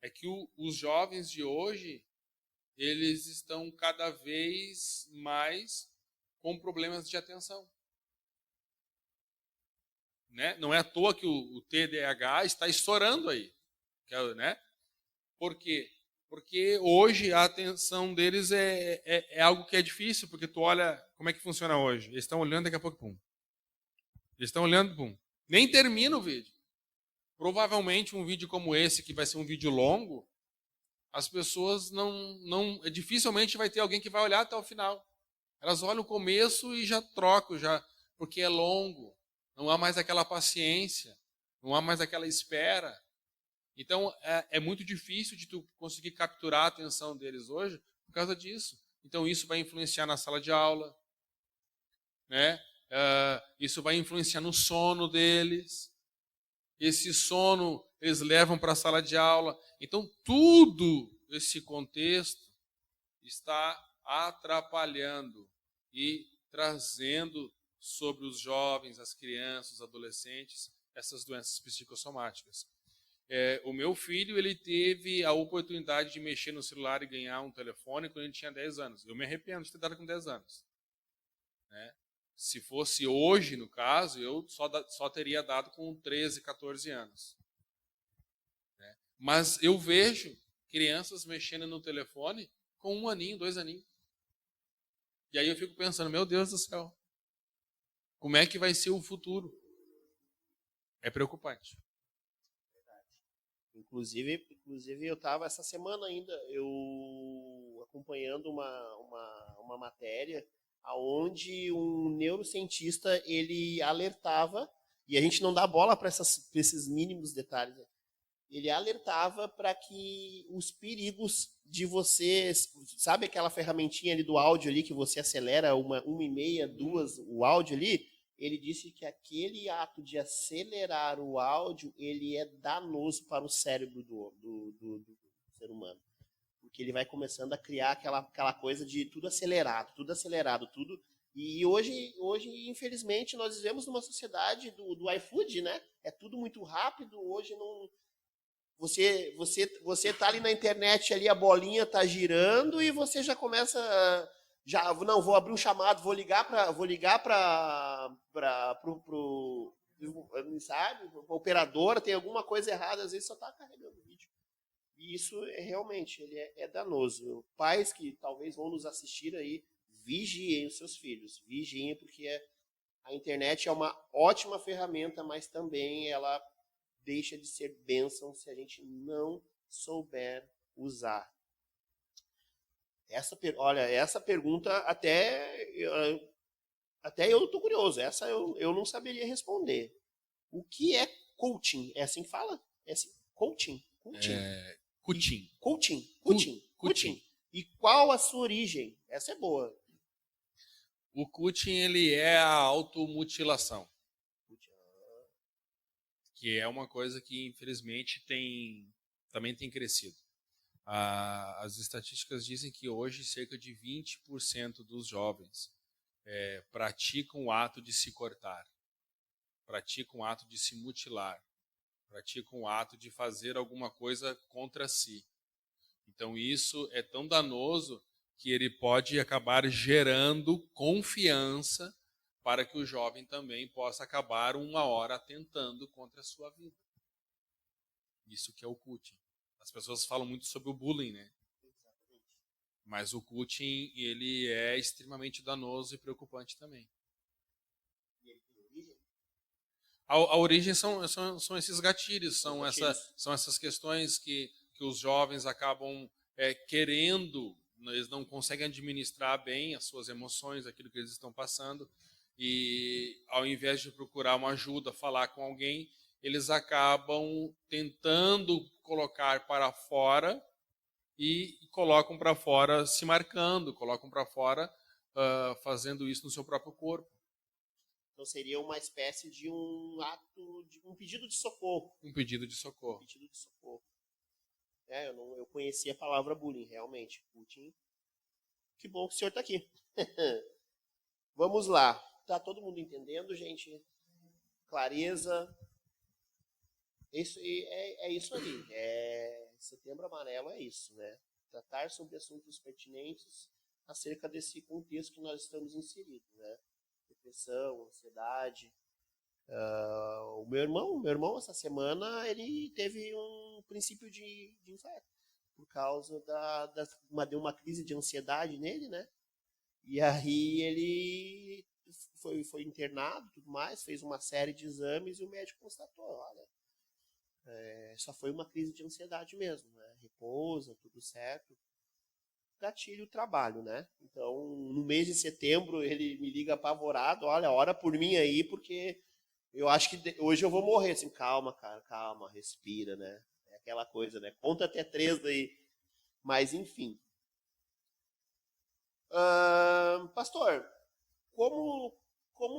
é que os jovens de hoje, eles estão cada vez mais com problemas de atenção. Né? Não é à toa que o TDAH está estourando aí. Né? Por quê? Porque hoje a atenção deles é algo que é difícil, porque tu olha como é que funciona hoje. Eles estão olhando, daqui a pouco, pum. Eles estão olhando, pum. Nem termina o vídeo. Provavelmente um vídeo como esse, que vai ser um vídeo longo, as pessoas dificilmente vai ter alguém que vai olhar até o final. Elas olham o começo e já trocam, porque é longo. Não há mais aquela paciência, não há mais aquela espera. Então, é muito difícil de tu conseguir capturar a atenção deles hoje por causa disso. Então, isso vai influenciar na sala de aula, né? Isso vai influenciar no sono deles. Esse sono eles levam para a sala de aula. Então, tudo esse contexto está atrapalhando e trazendo sobre os jovens, as crianças, os adolescentes, essas doenças psicossomáticas. O meu filho, ele teve a oportunidade de mexer no celular e ganhar um telefone quando ele tinha 10 anos. Eu me arrependo de ter dado com 10 anos. Né? Se fosse hoje, no caso, eu só teria dado com 13, 14 anos. Né? Mas eu vejo crianças mexendo no telefone com 1 aninho, 2 aninhos. E aí eu fico pensando, meu Deus do céu, como é que vai ser o futuro? É preocupante. Inclusive eu estava essa semana ainda, eu acompanhando uma uma matéria onde um neurocientista ele alertava, e a gente não dá bola para esses mínimos detalhes, né? Ele alertava para que os perigos de você, sabe aquela ferramentinha ali do áudio ali que você acelera uma e meia, duas, o áudio ali? Ele disse que aquele ato de acelerar o áudio, ele é danoso para o cérebro do ser humano. Porque ele vai começando a criar aquela coisa de tudo acelerado, tudo. E hoje, infelizmente, nós vivemos numa sociedade do iFood, né? É tudo muito rápido, hoje não... Você tá ali na internet, ali a bolinha tá girando e você já começa... não, vou abrir um chamado, vou ligar para sabe, a operadora, tem alguma coisa errada, às vezes só tá carregando o vídeo. E isso realmente ele é danoso. Pais que talvez vão nos assistir aí, vigiem os seus filhos, vigiem, porque a internet é uma ótima ferramenta, mas também ela deixa de ser bênção se a gente não souber usar. Olha, essa pergunta até eu estou curioso. Essa eu não saberia responder. O que é coaching? É assim que fala? É assim? Coaching? Coaching. E qual a sua origem? Essa é boa. O coaching, ele é a automutilação. Que é uma coisa que, infelizmente, também tem crescido. As estatísticas dizem que hoje cerca de 20% dos jovens praticam o ato de se cortar, praticam o ato de se mutilar, praticam o ato de fazer alguma coisa contra si. Então isso é tão danoso que ele pode acabar gerando confiança para que o jovem também possa acabar uma hora atentando contra a sua vida. Isso que é o coaching. As pessoas falam muito sobre o bullying, né? Mas o coaching, ele é extremamente danoso e preocupante também. A origem são esses gatilhos, são essas questões que os jovens acabam querendo, eles não conseguem administrar bem as suas emoções, aquilo que eles estão passando, e ao invés de procurar uma ajuda, falar com alguém, eles acabam tentando colocar para fora e colocam para fora se marcando, colocam para fora fazendo isso no seu próprio corpo. Então seria uma espécie de um ato, de um pedido de socorro. Um pedido de socorro. Eu conhecia a palavra bullying, realmente. Putin. Que bom que o senhor está aqui. Vamos lá. Tá todo mundo entendendo, gente? Clareza. Isso é isso ali. Setembro Amarelo é isso, né? Tratar sobre assuntos pertinentes acerca desse contexto que nós estamos inseridos, né? Depressão, ansiedade. O meu irmão essa semana ele teve um princípio de infarto por causa deu uma crise de ansiedade nele, né? E aí ele foi internado, tudo mais, fez uma série de exames e o médico constatou, olha, só foi uma crise de ansiedade mesmo, né? Repousa, tudo certo. Gatilho trabalho, né? Então, no mês de setembro, ele me liga apavorado, olha, ora por mim aí, porque eu acho que hoje eu vou morrer. Assim, calma, cara, calma, respira, né? É aquela coisa, né? Conta até 3 daí. Mas, enfim. Pastor, como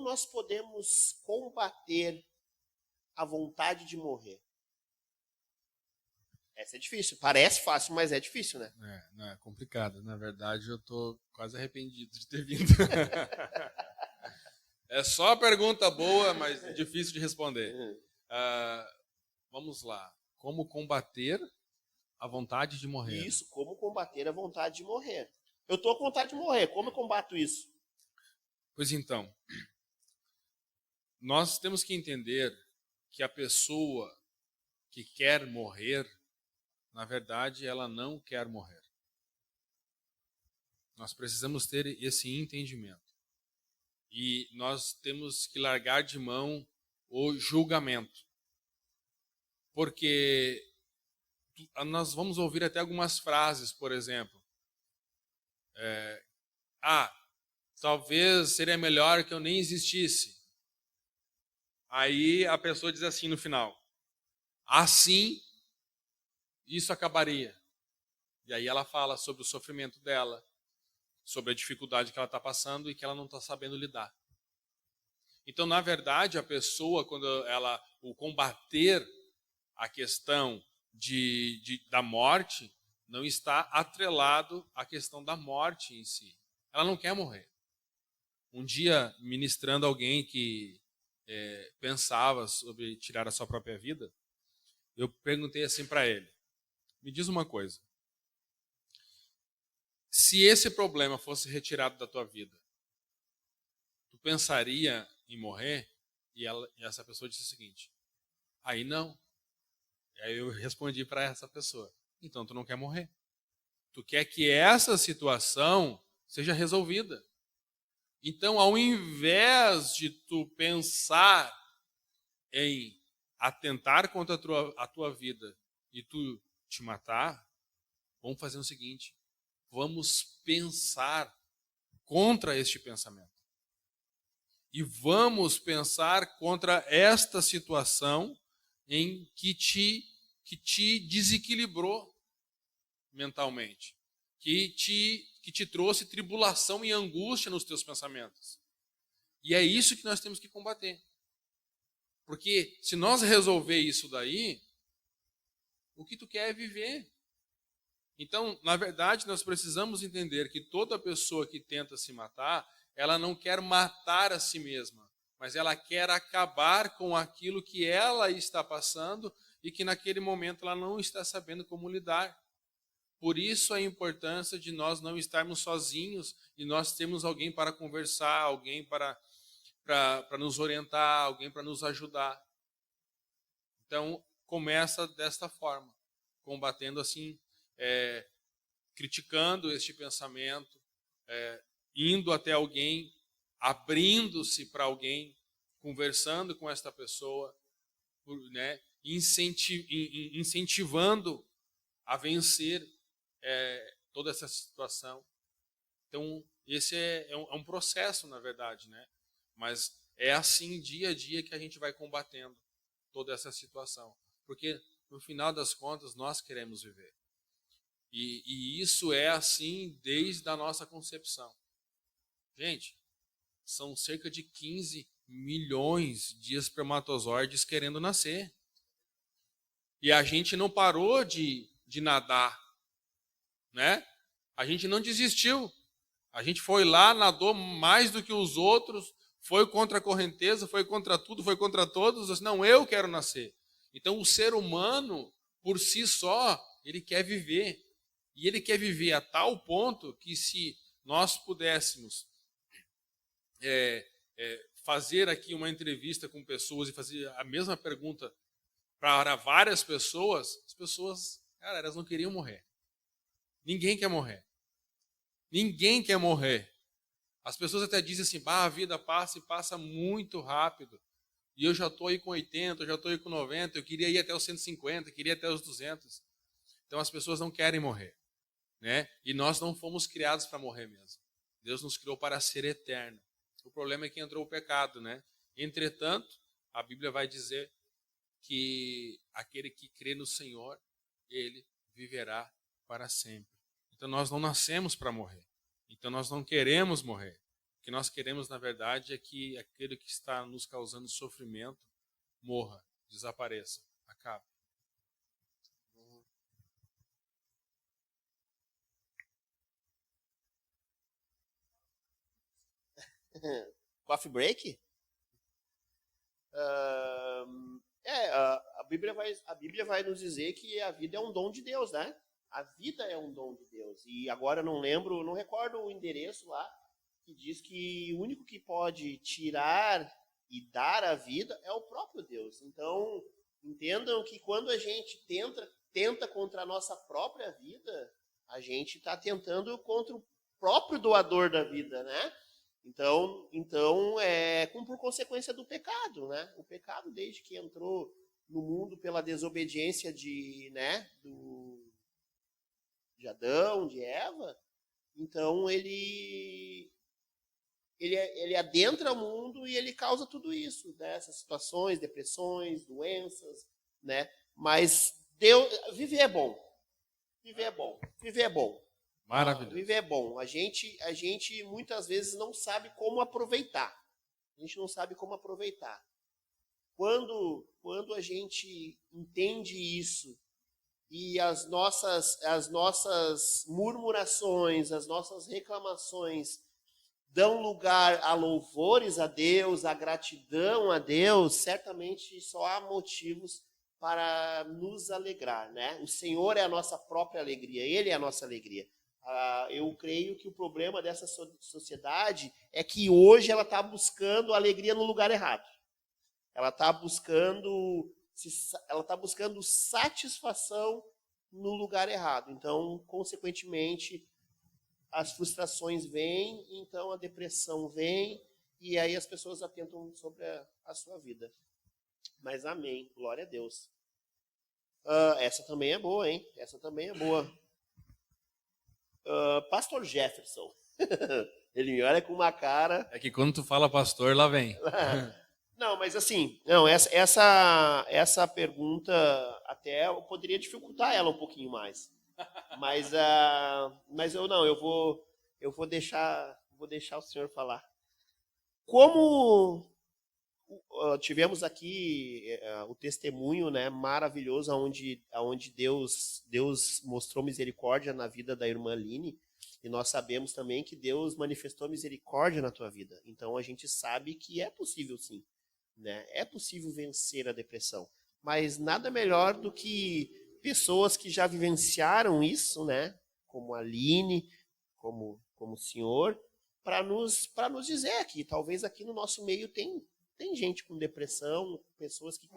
nós podemos combater a vontade de morrer? Essa é difícil. Parece fácil, mas é difícil, né? Não, é complicado. Na verdade, eu tô quase arrependido de ter vindo. É só pergunta boa, mas difícil de responder. Vamos lá. Como combater a vontade de morrer? Isso, como combater a vontade de morrer. Eu tô com vontade de morrer. Como eu combato isso? Pois então, nós temos que entender que a pessoa que quer morrer, na verdade, ela não quer morrer. Nós precisamos ter esse entendimento. E nós temos que largar de mão o julgamento. Porque nós vamos ouvir até algumas frases, por exemplo, talvez seria melhor que eu nem existisse. Aí a pessoa diz assim no final: assim, isso acabaria. E aí ela fala sobre o sofrimento dela, sobre a dificuldade que ela está passando e que ela não está sabendo lidar. Então, na verdade, a pessoa, quando o combater a questão da morte, não está atrelado à questão da morte em si. Ela não quer morrer. Um dia, ministrando alguém que pensava sobre tirar a sua própria vida, eu perguntei assim para ele: me diz uma coisa, se esse problema fosse retirado da tua vida, tu pensaria em morrer? E essa pessoa disse o seguinte: aí não. E aí eu respondi para essa pessoa: então tu não quer morrer. Tu quer que essa situação seja resolvida. Então, ao invés de tu pensar em atentar contra a tua vida e tu te matar, vamos fazer o seguinte: vamos pensar contra este pensamento. E vamos pensar contra esta situação em que te desequilibrou mentalmente, que te trouxe tribulação e angústia nos teus pensamentos. E é isso que nós temos que combater. Porque se nós resolver isso daí, o que tu quer é viver. Então, na verdade, nós precisamos entender que toda pessoa que tenta se matar, ela não quer matar a si mesma, mas ela quer acabar com aquilo que ela está passando e que naquele momento ela não está sabendo como lidar. Por isso a importância de nós não estarmos sozinhos e nós termos alguém para conversar, alguém para nos orientar, alguém para nos ajudar. Então, começa desta forma, combatendo assim, criticando este pensamento, indo até alguém, abrindo-se para alguém, conversando com esta pessoa, né, incentivando a vencer toda essa situação. Então, esse é um processo, na verdade, né? Mas é assim, dia a dia, que a gente vai combatendo toda essa situação. Porque, no final das contas, nós queremos viver. E isso é assim desde a nossa concepção. Gente, são cerca de 15 milhões de espermatozoides querendo nascer. E a gente não parou de nadar, né? A gente não desistiu. A gente foi lá, nadou mais do que os outros, foi contra a correnteza, foi contra tudo, foi contra todos. Disse, não, eu quero nascer. Então, o ser humano, por si só, ele quer viver. E ele quer viver a tal ponto que, se nós pudéssemos fazer aqui uma entrevista com pessoas e fazer a mesma pergunta para várias pessoas, as pessoas, cara, elas não queriam morrer. Ninguém quer morrer. Ninguém quer morrer. As pessoas até dizem assim, a vida passa e passa muito rápido. E eu já estou aí com 80, eu já estou aí com 90, eu queria ir até os 150, queria ir até os 200. Então as pessoas não querem morrer, né? E nós não fomos criados para morrer mesmo. Deus nos criou para ser eterno. O problema é que entrou o pecado, né? Entretanto, a Bíblia vai dizer que aquele que crê no Senhor, ele viverá para sempre. Então nós não nascemos para morrer. Então nós não queremos morrer. O que nós queremos, na verdade, é que aquele que está nos causando sofrimento morra, desapareça, acabe. Coffee break? A Bíblia vai nos dizer que a vida é um dom de Deus, né? A vida é um dom de Deus. E agora não recordo o endereço lá, que diz que o único que pode tirar e dar a vida é o próprio Deus. Então, entendam que quando a gente tenta contra a nossa própria vida, a gente está tentando contra o próprio doador da vida, né? Então por consequência do pecado, né? O pecado, desde que entrou no mundo pela desobediência de Adão, de Eva, então ele ele adentra o mundo e ele causa tudo isso, né? Essas situações, depressões, doenças, né? Mas viver é bom. Viver é bom. Viver é bom. Maravilhoso. Viver é bom. A gente muitas vezes não sabe como aproveitar. A gente não sabe como aproveitar. Quando a gente entende isso e as nossas murmurações, as nossas reclamações dão lugar a louvores a Deus, a gratidão a Deus, certamente só há motivos para nos alegrar, né? O Senhor é a nossa própria alegria, Ele é a nossa alegria. Eu creio que o problema dessa sociedade é que hoje ela está buscando alegria no lugar errado. Ela está buscando satisfação no lugar errado. Então, consequentemente, as frustrações vêm, então a depressão vem, e aí as pessoas atentam sobre a sua vida. Mas amém, glória a Deus. Essa também é boa, hein? Essa também é boa. Pastor Jefferson. Ele me olha com uma cara... É que quando tu fala pastor, lá vem. Não, mas assim, não, essa pergunta até eu poderia dificultar ela um pouquinho mais. Mas eu vou deixar o senhor falar. Como tivemos aqui o testemunho, né, maravilhoso, onde Deus mostrou misericórdia na vida da irmã Aline, e nós sabemos também que Deus manifestou misericórdia na tua vida. Então a gente sabe que é possível sim, né? É possível vencer a depressão. Mas nada melhor do que pessoas que já vivenciaram isso, né? Como a Aline, como o senhor, para nos dizer que talvez aqui no nosso meio tem gente com depressão, pessoas que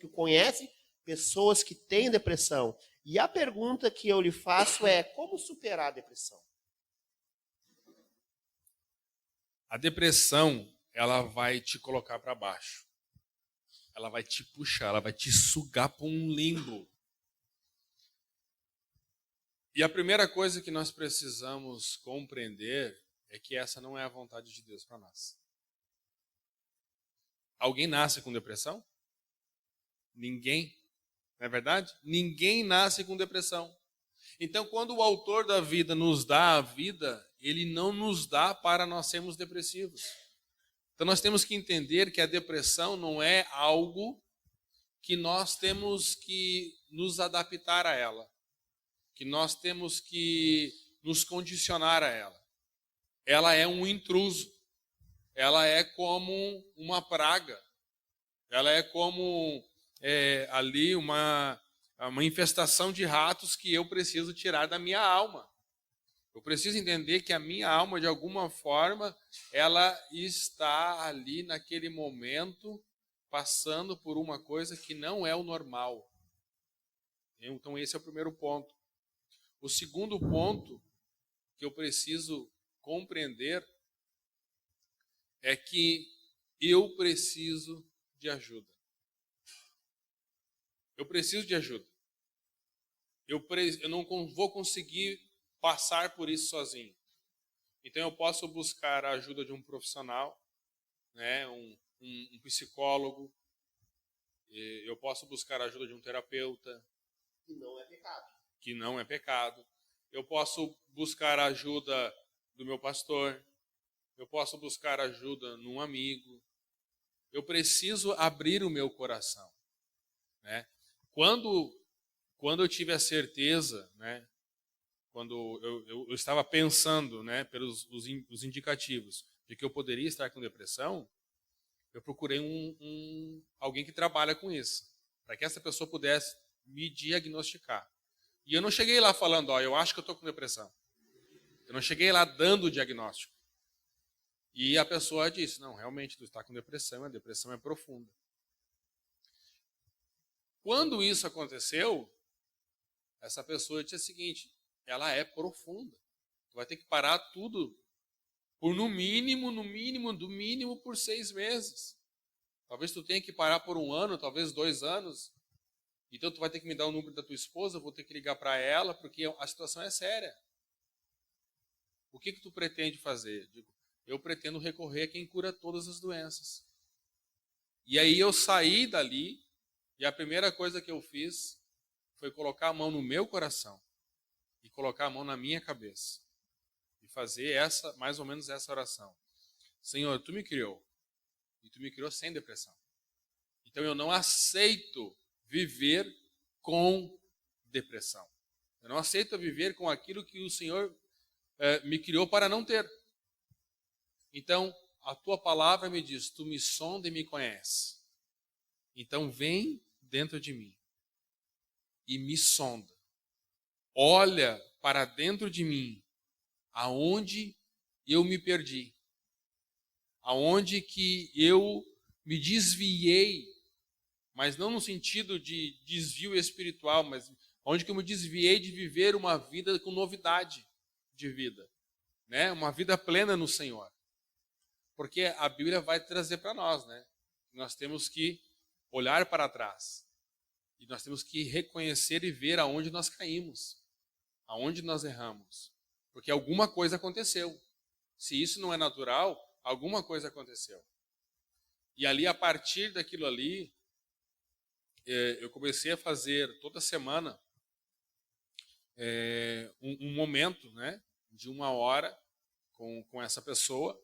conhecem pessoas que têm depressão. E a pergunta que eu lhe faço é: como superar a depressão? A depressão, ela vai te colocar para baixo. Ela vai te puxar, ela vai te sugar para um limbo. E a primeira coisa que nós precisamos compreender é que essa não é a vontade de Deus para nós. Alguém nasce com depressão? Ninguém. Não é verdade? Ninguém nasce com depressão. Então, quando o autor da vida nos dá a vida, ele não nos dá para nós sermos depressivos. Então, nós temos que entender que a depressão não é algo que nós temos que nos adaptar a ela, que nós temos que nos condicionar a ela. Ela é um intruso. Ela é como uma praga. Ela é como ali uma infestação de ratos que eu preciso tirar da minha alma. Eu preciso entender que a minha alma, de alguma forma, ela está ali naquele momento passando por uma coisa que não é o normal. Então esse é o primeiro ponto. O segundo ponto que eu preciso compreender é que eu preciso de ajuda. Eu preciso de ajuda. Eu não vou conseguir passar por isso sozinho. Então eu posso buscar a ajuda de um profissional, né, um psicólogo. Eu posso buscar a ajuda de um terapeuta. Que não é pecado. Que não é pecado. Eu posso buscar a ajuda do meu pastor. Eu posso buscar ajuda num amigo. Eu preciso abrir o meu coração, né? Quando eu tive a certeza, né, quando eu estava pensando, né, pelos os indicativos de que eu poderia estar com depressão, eu procurei alguém que trabalha com isso, para que essa pessoa pudesse me diagnosticar. E eu não cheguei lá falando, eu acho que eu estou com depressão. Eu não cheguei lá dando o diagnóstico. E a pessoa disse, não, realmente tu está com depressão, a depressão é profunda. Quando isso aconteceu, essa pessoa disse o seguinte, ela é profunda. Tu vai ter que parar tudo por no mínimo por 6 meses. Talvez tu tenha que parar por 1 ano, talvez 2 anos. Então tu vai ter que me dar o número da tua esposa, eu vou ter que ligar para ela, porque a situação é séria. O que tu pretende fazer? Digo, eu pretendo recorrer a quem cura todas as doenças. E aí eu saí dali, e a primeira coisa que eu fiz foi colocar a mão no meu coração e colocar a mão na minha cabeça e fazer mais ou menos essa oração. Senhor, tu me criou, e tu me criou sem depressão. Então eu não aceito viver com depressão. Eu não aceito viver com aquilo que o Senhor me criou para não ter. Então, a tua palavra me diz, tu me sonda e me conhece. Então vem dentro de mim e me sonda. Olha para dentro de mim, aonde eu me perdi. Aonde que eu me desviei, mas não no sentido de desvio espiritual, mas onde que eu me desviei de viver uma vida com novidade de vida, né? Uma vida plena no Senhor. Porque a Bíblia vai trazer para nós, né? Nós temos que olhar para trás. E nós temos que reconhecer e ver aonde nós caímos, aonde nós erramos. Porque alguma coisa aconteceu. Se isso não é natural, alguma coisa aconteceu. E ali, a partir daquilo ali, eu comecei a fazer toda semana um momento, né, de 1 hora com essa pessoa,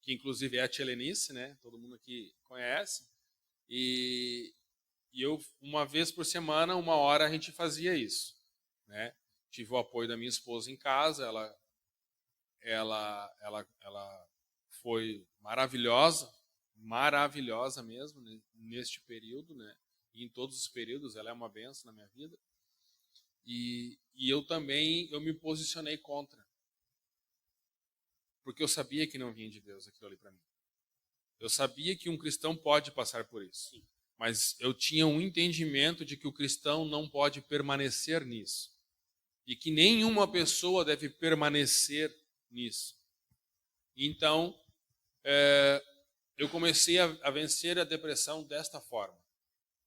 que inclusive é a tia Lenice, né, todo mundo aqui conhece, e eu, uma vez por semana, 1 hora, a gente fazia isso, né. Tive o apoio da minha esposa em casa, ela foi maravilhosa mesmo, né, neste período, né, e em todos os períodos ela é uma bênção na minha vida. E eu também me posicionei contra, porque eu sabia que não vinha de Deus aquilo ali para mim. Eu sabia que um cristão pode passar por isso, mas eu tinha um entendimento de que o cristão não pode permanecer nisso e que nenhuma pessoa deve permanecer nisso. Então, eu comecei a vencer a depressão desta forma,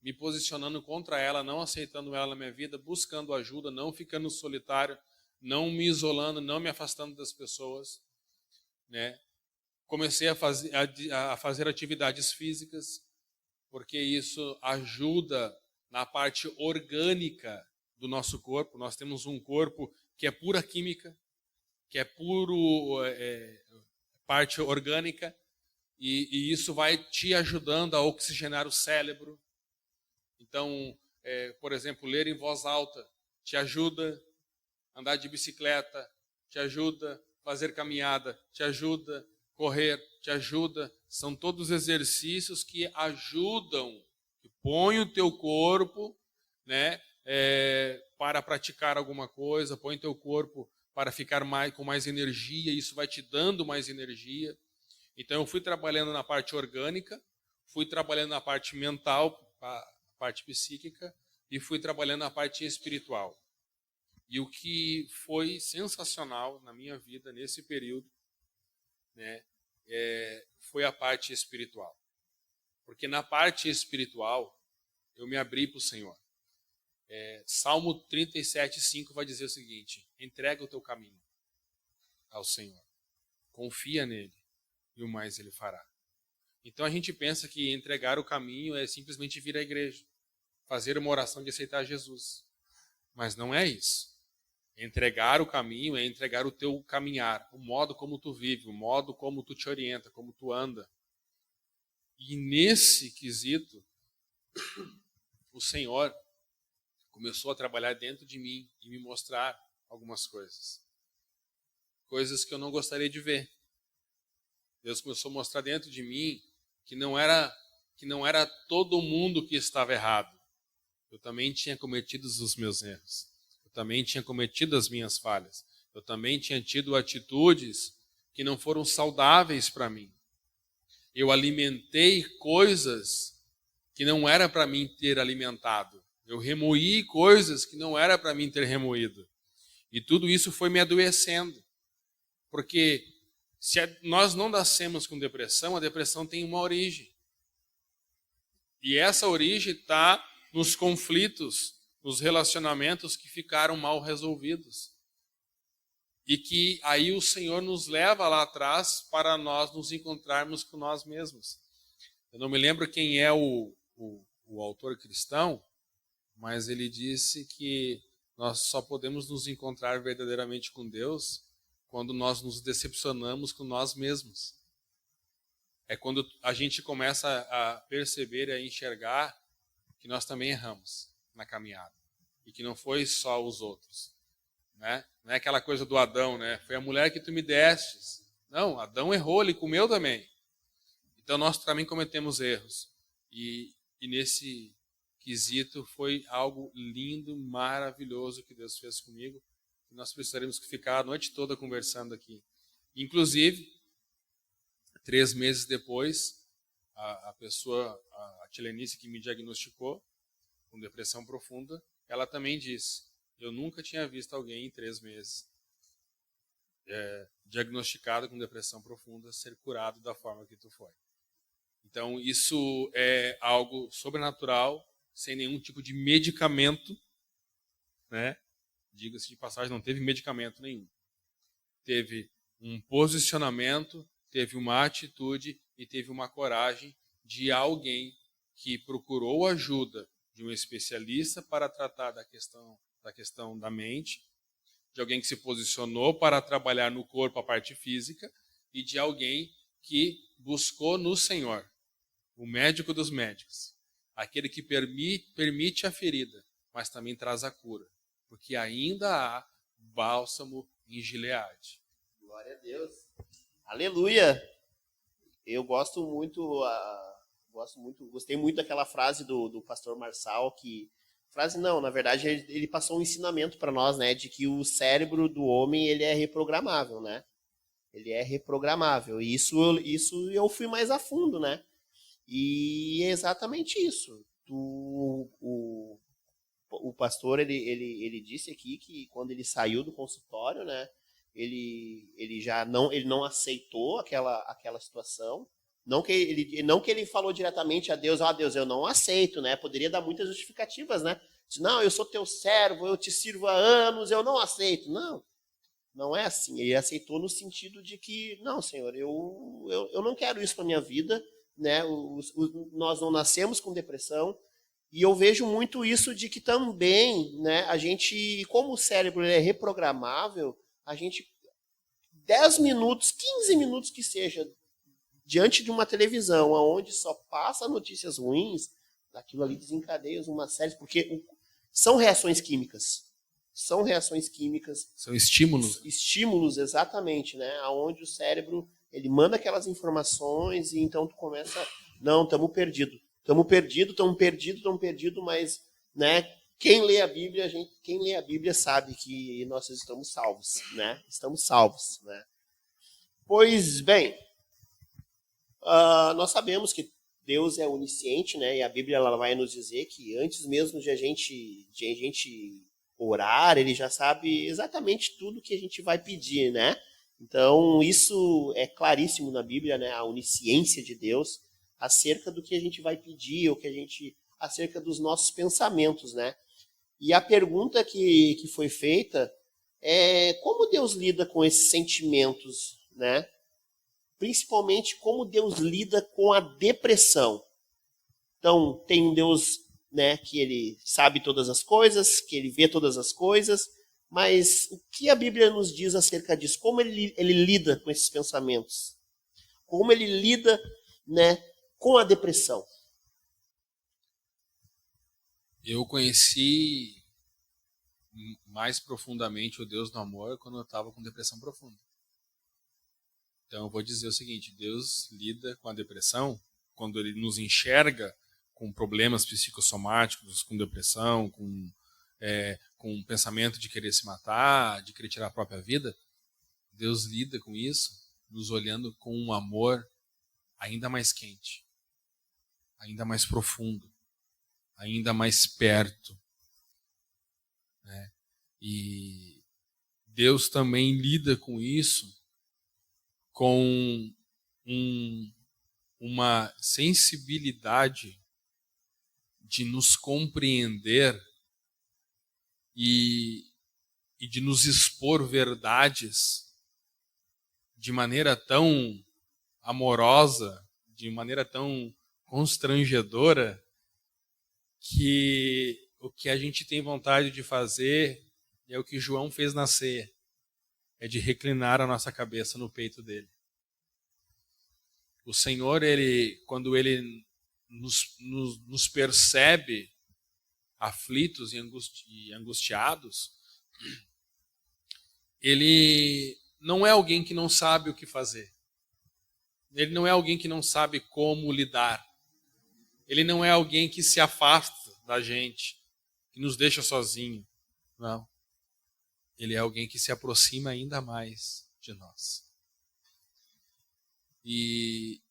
me posicionando contra ela, não aceitando ela na minha vida, buscando ajuda, não ficando solitário, não me isolando, não me afastando das pessoas, né? Comecei a fazer atividades físicas, porque isso ajuda na parte orgânica do nosso corpo. Nós temos um corpo que é pura química, que é puro parte orgânica, e isso vai te ajudando a oxigenar o cérebro. Então, por exemplo, ler em voz alta te ajuda, andar de bicicleta te ajuda, fazer caminhada te ajuda, correr te ajuda. São todos exercícios que ajudam, que põem o teu corpo, né, para praticar alguma coisa, põe o teu corpo para ficar com mais energia, isso vai te dando mais energia. Então eu fui trabalhando na parte orgânica, fui trabalhando na parte mental, parte psíquica, e fui trabalhando na parte espiritual. E o que foi sensacional na minha vida nesse período, né, foi a parte espiritual. Porque na parte espiritual eu me abri para o Senhor. Salmo 37:5 vai dizer o seguinte: entrega o teu caminho ao Senhor, confia nele e o mais ele fará. Então a gente pensa que entregar o caminho é simplesmente vir à igreja, fazer uma oração de aceitar Jesus. Mas não é isso. Entregar o caminho é entregar o teu caminhar, o modo como tu vive, o modo como tu te orienta, como tu anda. E nesse quesito, o Senhor começou a trabalhar dentro de mim e me mostrar algumas coisas. Coisas que eu não gostaria de ver. Deus começou a mostrar dentro de mim que não era todo mundo que estava errado. Eu também tinha cometido os meus erros. Eu também tinha cometido as minhas falhas. Eu também tinha tido atitudes que não foram saudáveis para mim. Eu alimentei coisas que não era para mim ter alimentado. Eu remoí coisas que não era para mim ter remoído. E tudo isso foi me adoecendo. Porque se nós não nascemos com depressão, a depressão tem uma origem. E essa origem está nos conflitos, nos relacionamentos que ficaram mal resolvidos. E que aí o Senhor nos leva lá atrás para nós nos encontrarmos com nós mesmos. Eu não me lembro quem é o autor cristão, mas ele disse que nós só podemos nos encontrar verdadeiramente com Deus quando nós nos decepcionamos com nós mesmos. É quando a gente começa a perceber e a enxergar que nós também erramos na caminhada. E que não foi só os outros. Né? Não é aquela coisa do Adão, né? Foi a mulher que tu me destes. Não, Adão errou, ele comeu também. Então nós também cometemos erros. E nesse quesito foi algo lindo, maravilhoso que Deus fez comigo. E nós precisaremos ficar a noite toda conversando aqui. Inclusive, 3 meses depois, a pessoa, a Tilenice que me diagnosticou com depressão profunda, ela também disse: eu nunca tinha visto alguém em 3 meses diagnosticado com depressão profunda ser curado da forma que tu foi. Então, isso é algo sobrenatural, sem nenhum tipo de medicamento, né? Diga-se de passagem, não teve medicamento nenhum. Teve um posicionamento, teve uma atitude e teve uma coragem de alguém que procurou ajuda de um especialista para tratar da questão da mente, de alguém que se posicionou para trabalhar no corpo a parte física e de alguém que buscou no Senhor, o médico dos médicos, aquele que permite a ferida, mas também traz a cura, porque ainda há bálsamo em Gileade. Glória a Deus. Aleluia. Eu gostei muito daquela frase do pastor Marçal, que frase não, na verdade ele passou um ensinamento para nós, né, de que o cérebro do homem ele é reprogramável, né? Ele é reprogramável. E isso eu fui mais a fundo, né? E é exatamente isso. O pastor ele disse aqui que quando ele saiu do consultório, né, ele não aceitou aquela situação. Não que ele falou diretamente a Deus: Deus, eu não aceito, né? Poderia dar muitas justificativas, né? Não, eu sou teu servo, eu te sirvo há anos, eu não aceito. Não é assim. Ele aceitou no sentido de que, não, Senhor, eu não quero isso para minha vida, né? Nós não nascemos com depressão. E eu vejo muito isso de que também, né, a gente, como o cérebro é reprogramável, a gente, 10 minutos, 15 minutos que seja, diante de uma televisão onde só passa notícias ruins, aquilo ali desencadeia uma série, porque são reações químicas. São reações químicas. São estímulos. Estímulos, exatamente, né? Onde o cérebro, ele manda aquelas informações e então tu começa, não, estamos perdidos, mas, né, quem lê a Bíblia sabe que nós estamos salvos, né? Estamos salvos, né? Pois bem, nós sabemos que Deus é onisciente, né? E a Bíblia ela vai nos dizer que antes mesmo de a gente orar, ele já sabe exatamente tudo que a gente vai pedir, né? Então, isso é claríssimo na Bíblia, né? A onisciência de Deus acerca do que a gente vai pedir, acerca dos nossos pensamentos, né? E a pergunta que foi feita é como Deus lida com esses sentimentos, né? Principalmente como Deus lida com a depressão. Então, tem um Deus, né, que ele sabe todas as coisas, que ele vê todas as coisas, mas o que a Bíblia nos diz acerca disso? Como ele lida com esses pensamentos? Como ele lida, né, com a depressão? Eu conheci mais profundamente o Deus do amor quando eu estava com depressão profunda. Então eu vou dizer o seguinte: Deus lida com a depressão quando ele nos enxerga com problemas psicossomáticos, com depressão, com um pensamento de querer se matar, de querer tirar a própria vida. Deus lida com isso nos olhando com um amor ainda mais quente, ainda mais profundo, ainda mais perto, né? E Deus também lida com isso com uma sensibilidade de nos compreender e e de nos expor verdades de maneira tão amorosa, de maneira tão constrangedora, que o que a gente tem vontade de fazer é o que João fez na ceia, é de reclinar a nossa cabeça no peito dele. O Senhor, quando ele nos percebe aflitos e angustiados, ele não é alguém que não sabe o que fazer. Ele não é alguém que não sabe como lidar. Ele não é alguém que se afasta da gente, que nos deixa sozinho. Não. Ele é alguém que se aproxima ainda mais de nós. E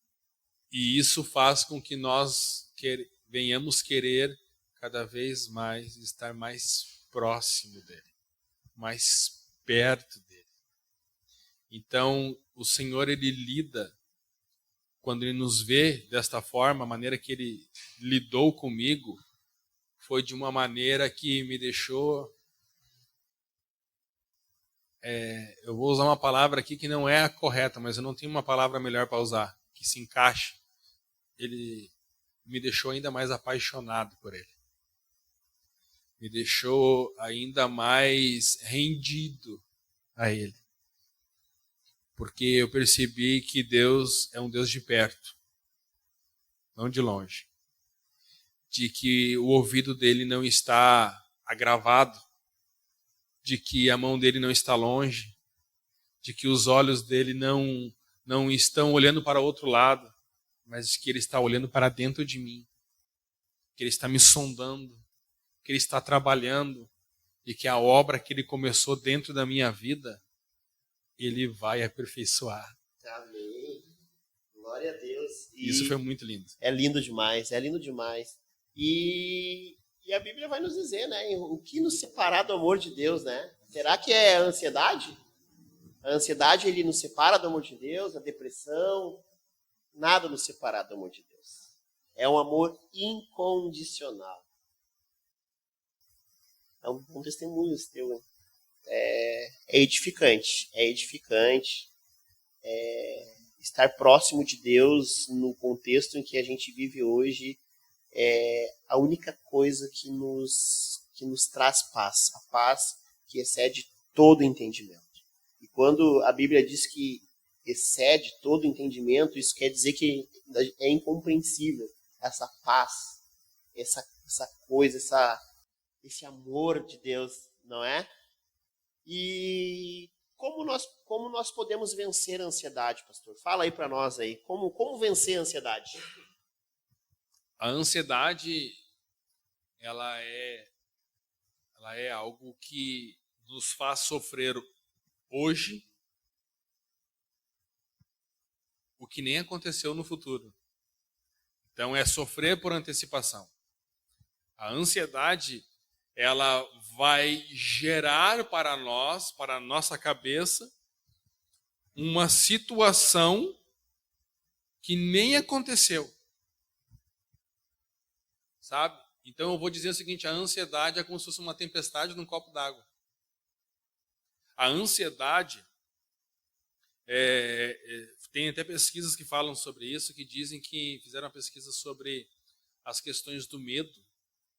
isso faz com que nós venhamos querer cada vez mais estar mais próximo dele, mais perto dele. Então, o Senhor, ele lida, quando ele nos vê desta forma, a maneira que ele lidou comigo foi de uma maneira que me deixou... eu vou usar uma palavra aqui que não é a correta, mas eu não tenho uma palavra melhor para usar, que se encaixe. Ele me deixou ainda mais apaixonado por ele. Me deixou ainda mais rendido a ele. Porque eu percebi que Deus é um Deus de perto, não de longe. De que o ouvido dele não está agravado, de que a mão dele não está longe, de que os olhos dele não estão olhando para outro lado, mas que ele está olhando para dentro de mim, que ele está me sondando, que ele está trabalhando, e que a obra que ele começou dentro da minha vida, ele vai aperfeiçoar. Amém. Glória a Deus. Isso foi muito lindo. É lindo demais, é lindo demais. E a Bíblia vai nos dizer, né, o que nos separar do amor de Deus, né? Será que é a ansiedade? A ansiedade, ele nos separa do amor de Deus, a depressão, nada nos separa do amor de Deus. É um amor incondicional. É um bom testemunho esse teu, né? É edificante. Estar próximo de Deus no contexto em que a gente vive hoje é a única coisa que nos traz paz. A paz que excede todo entendimento. E quando a Bíblia diz que excede todo entendimento, isso quer dizer que é incompreensível essa paz, essa coisa, esse amor de Deus, não é? E como nós podemos vencer a ansiedade, pastor? Fala aí para nós aí, como vencer a ansiedade? A ansiedade, ela é algo que nos faz sofrer hoje o que nem aconteceu no futuro. Então é sofrer por antecipação. A ansiedade, ela vai gerar para nós, para a nossa cabeça, uma situação que nem aconteceu. Sabe? Então eu vou dizer o seguinte, a ansiedade é como se fosse uma tempestade num copo d'água. A ansiedade, tem até pesquisas que falam sobre isso, que dizem que fizeram uma pesquisa sobre as questões do medo,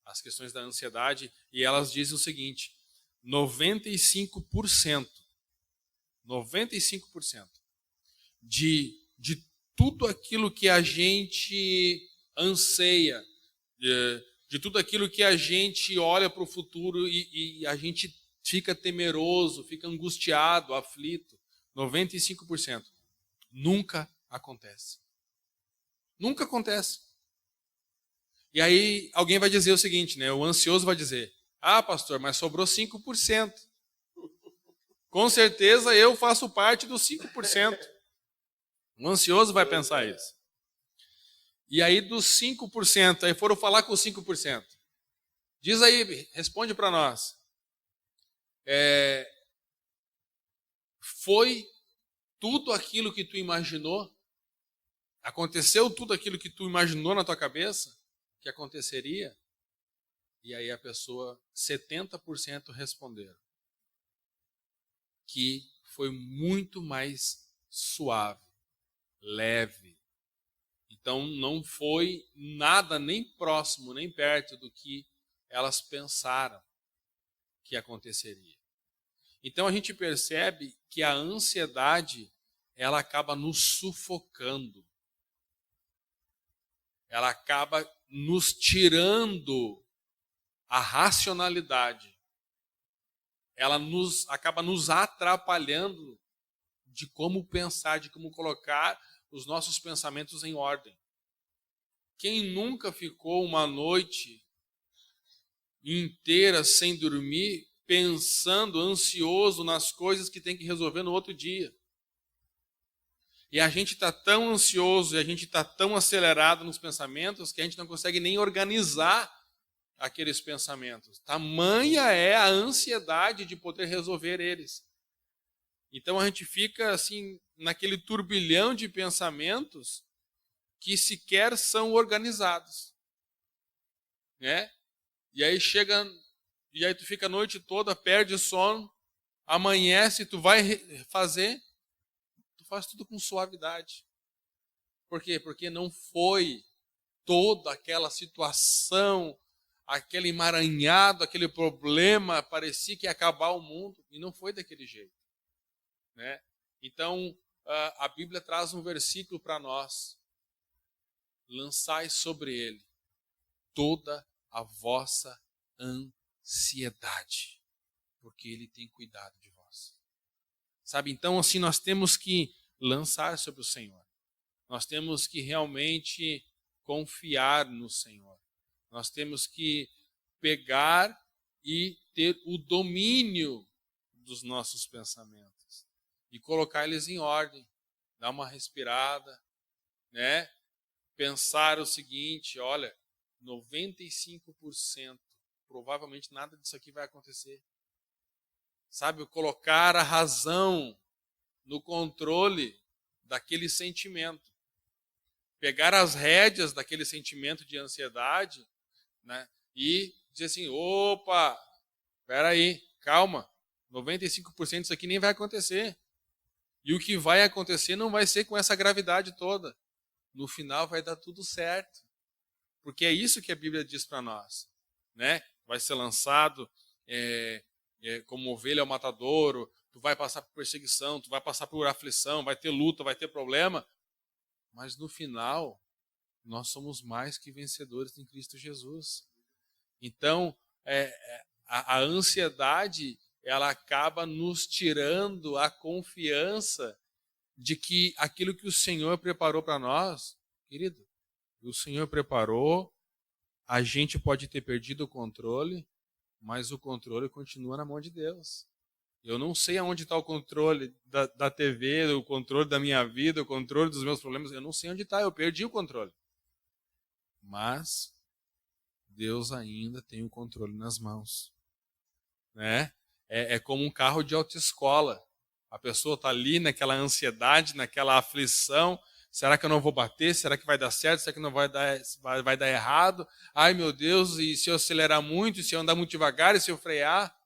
as questões da ansiedade, e elas dizem o seguinte, 95% de tudo aquilo que a gente anseia, de tudo aquilo que a gente olha para o futuro e a gente fica temeroso, fica angustiado, aflito, 95% nunca acontece. Nunca acontece. E aí alguém vai dizer o seguinte, né? O ansioso vai dizer, pastor, mas sobrou 5%. Com certeza eu faço parte dos 5%. O ansioso vai pensar isso. E aí dos 5%, aí foram falar com os 5%. Diz aí, responde para nós. Foi tudo aquilo que tu imaginou? Aconteceu tudo aquilo que tu imaginou na tua cabeça que aconteceria? E aí a pessoa, 70% responderam. que foi muito mais suave, leve. Então não foi nada nem próximo, nem perto do que elas pensaram que aconteceria. Então a gente percebe que a ansiedade, ela acaba nos sufocando. Ela acaba nos tirando a racionalidade. Ela acaba nos atrapalhando de como pensar, de como colocar os nossos pensamentos em ordem. Quem nunca ficou uma noite inteira sem dormir, pensando, ansioso nas coisas que tem que resolver no outro dia? E a gente está tão ansioso, e a gente está tão acelerado nos pensamentos, que a gente não consegue nem organizar aqueles pensamentos. Tamanha é a ansiedade de poder resolver eles. Então a gente fica assim naquele turbilhão de pensamentos que sequer são organizados, né? E aí tu fica a noite toda, perde o sono, amanhece, tu vai fazer, tu faz tudo com suavidade. Por quê? Porque não foi toda aquela situação, aquele emaranhado, aquele problema, parecia que ia acabar o mundo, e não foi daquele jeito, né? Então, a Bíblia traz um versículo para nós: lançai sobre ele toda a vossa ansiedade, porque ele tem cuidado de vós. Sabe, então assim nós temos que lançar sobre o Senhor. Nós temos que realmente confiar no Senhor. Nós temos que pegar e ter o domínio dos nossos pensamentos e colocar eles em ordem, dar uma respirada, né? Pensar o seguinte: olha, 95% provavelmente nada disso aqui vai acontecer. Sabe, colocar a razão no controle daquele sentimento. Pegar as rédeas daquele sentimento de ansiedade, né, e dizer assim: opa, espera aí, calma, 95% disso aqui nem vai acontecer. E o que vai acontecer não vai ser com essa gravidade toda. No final vai dar tudo certo. Porque é isso que a Bíblia diz para nós, né? Vai ser lançado como ovelha ao matadouro, tu vai passar por perseguição, tu vai passar por aflição, vai ter luta, vai ter problema, mas no final nós somos mais que vencedores em Cristo Jesus. Então, a ansiedade, ela acaba nos tirando a confiança de que aquilo que o Senhor preparou para nós, querido, o Senhor preparou, a gente pode ter perdido o controle, mas o controle continua na mão de Deus. Eu não sei aonde está o controle da TV, o controle da minha vida, o controle dos meus problemas, eu não sei onde está, eu perdi o controle. Mas Deus ainda tem o controle nas mãos, né? É como um carro de autoescola. A pessoa está ali naquela ansiedade, naquela aflição. Será que eu não vou bater? Será que vai dar certo? Será que não vai dar errado? Ai, meu Deus, e se eu acelerar muito? E se eu andar muito devagar? E se eu frear?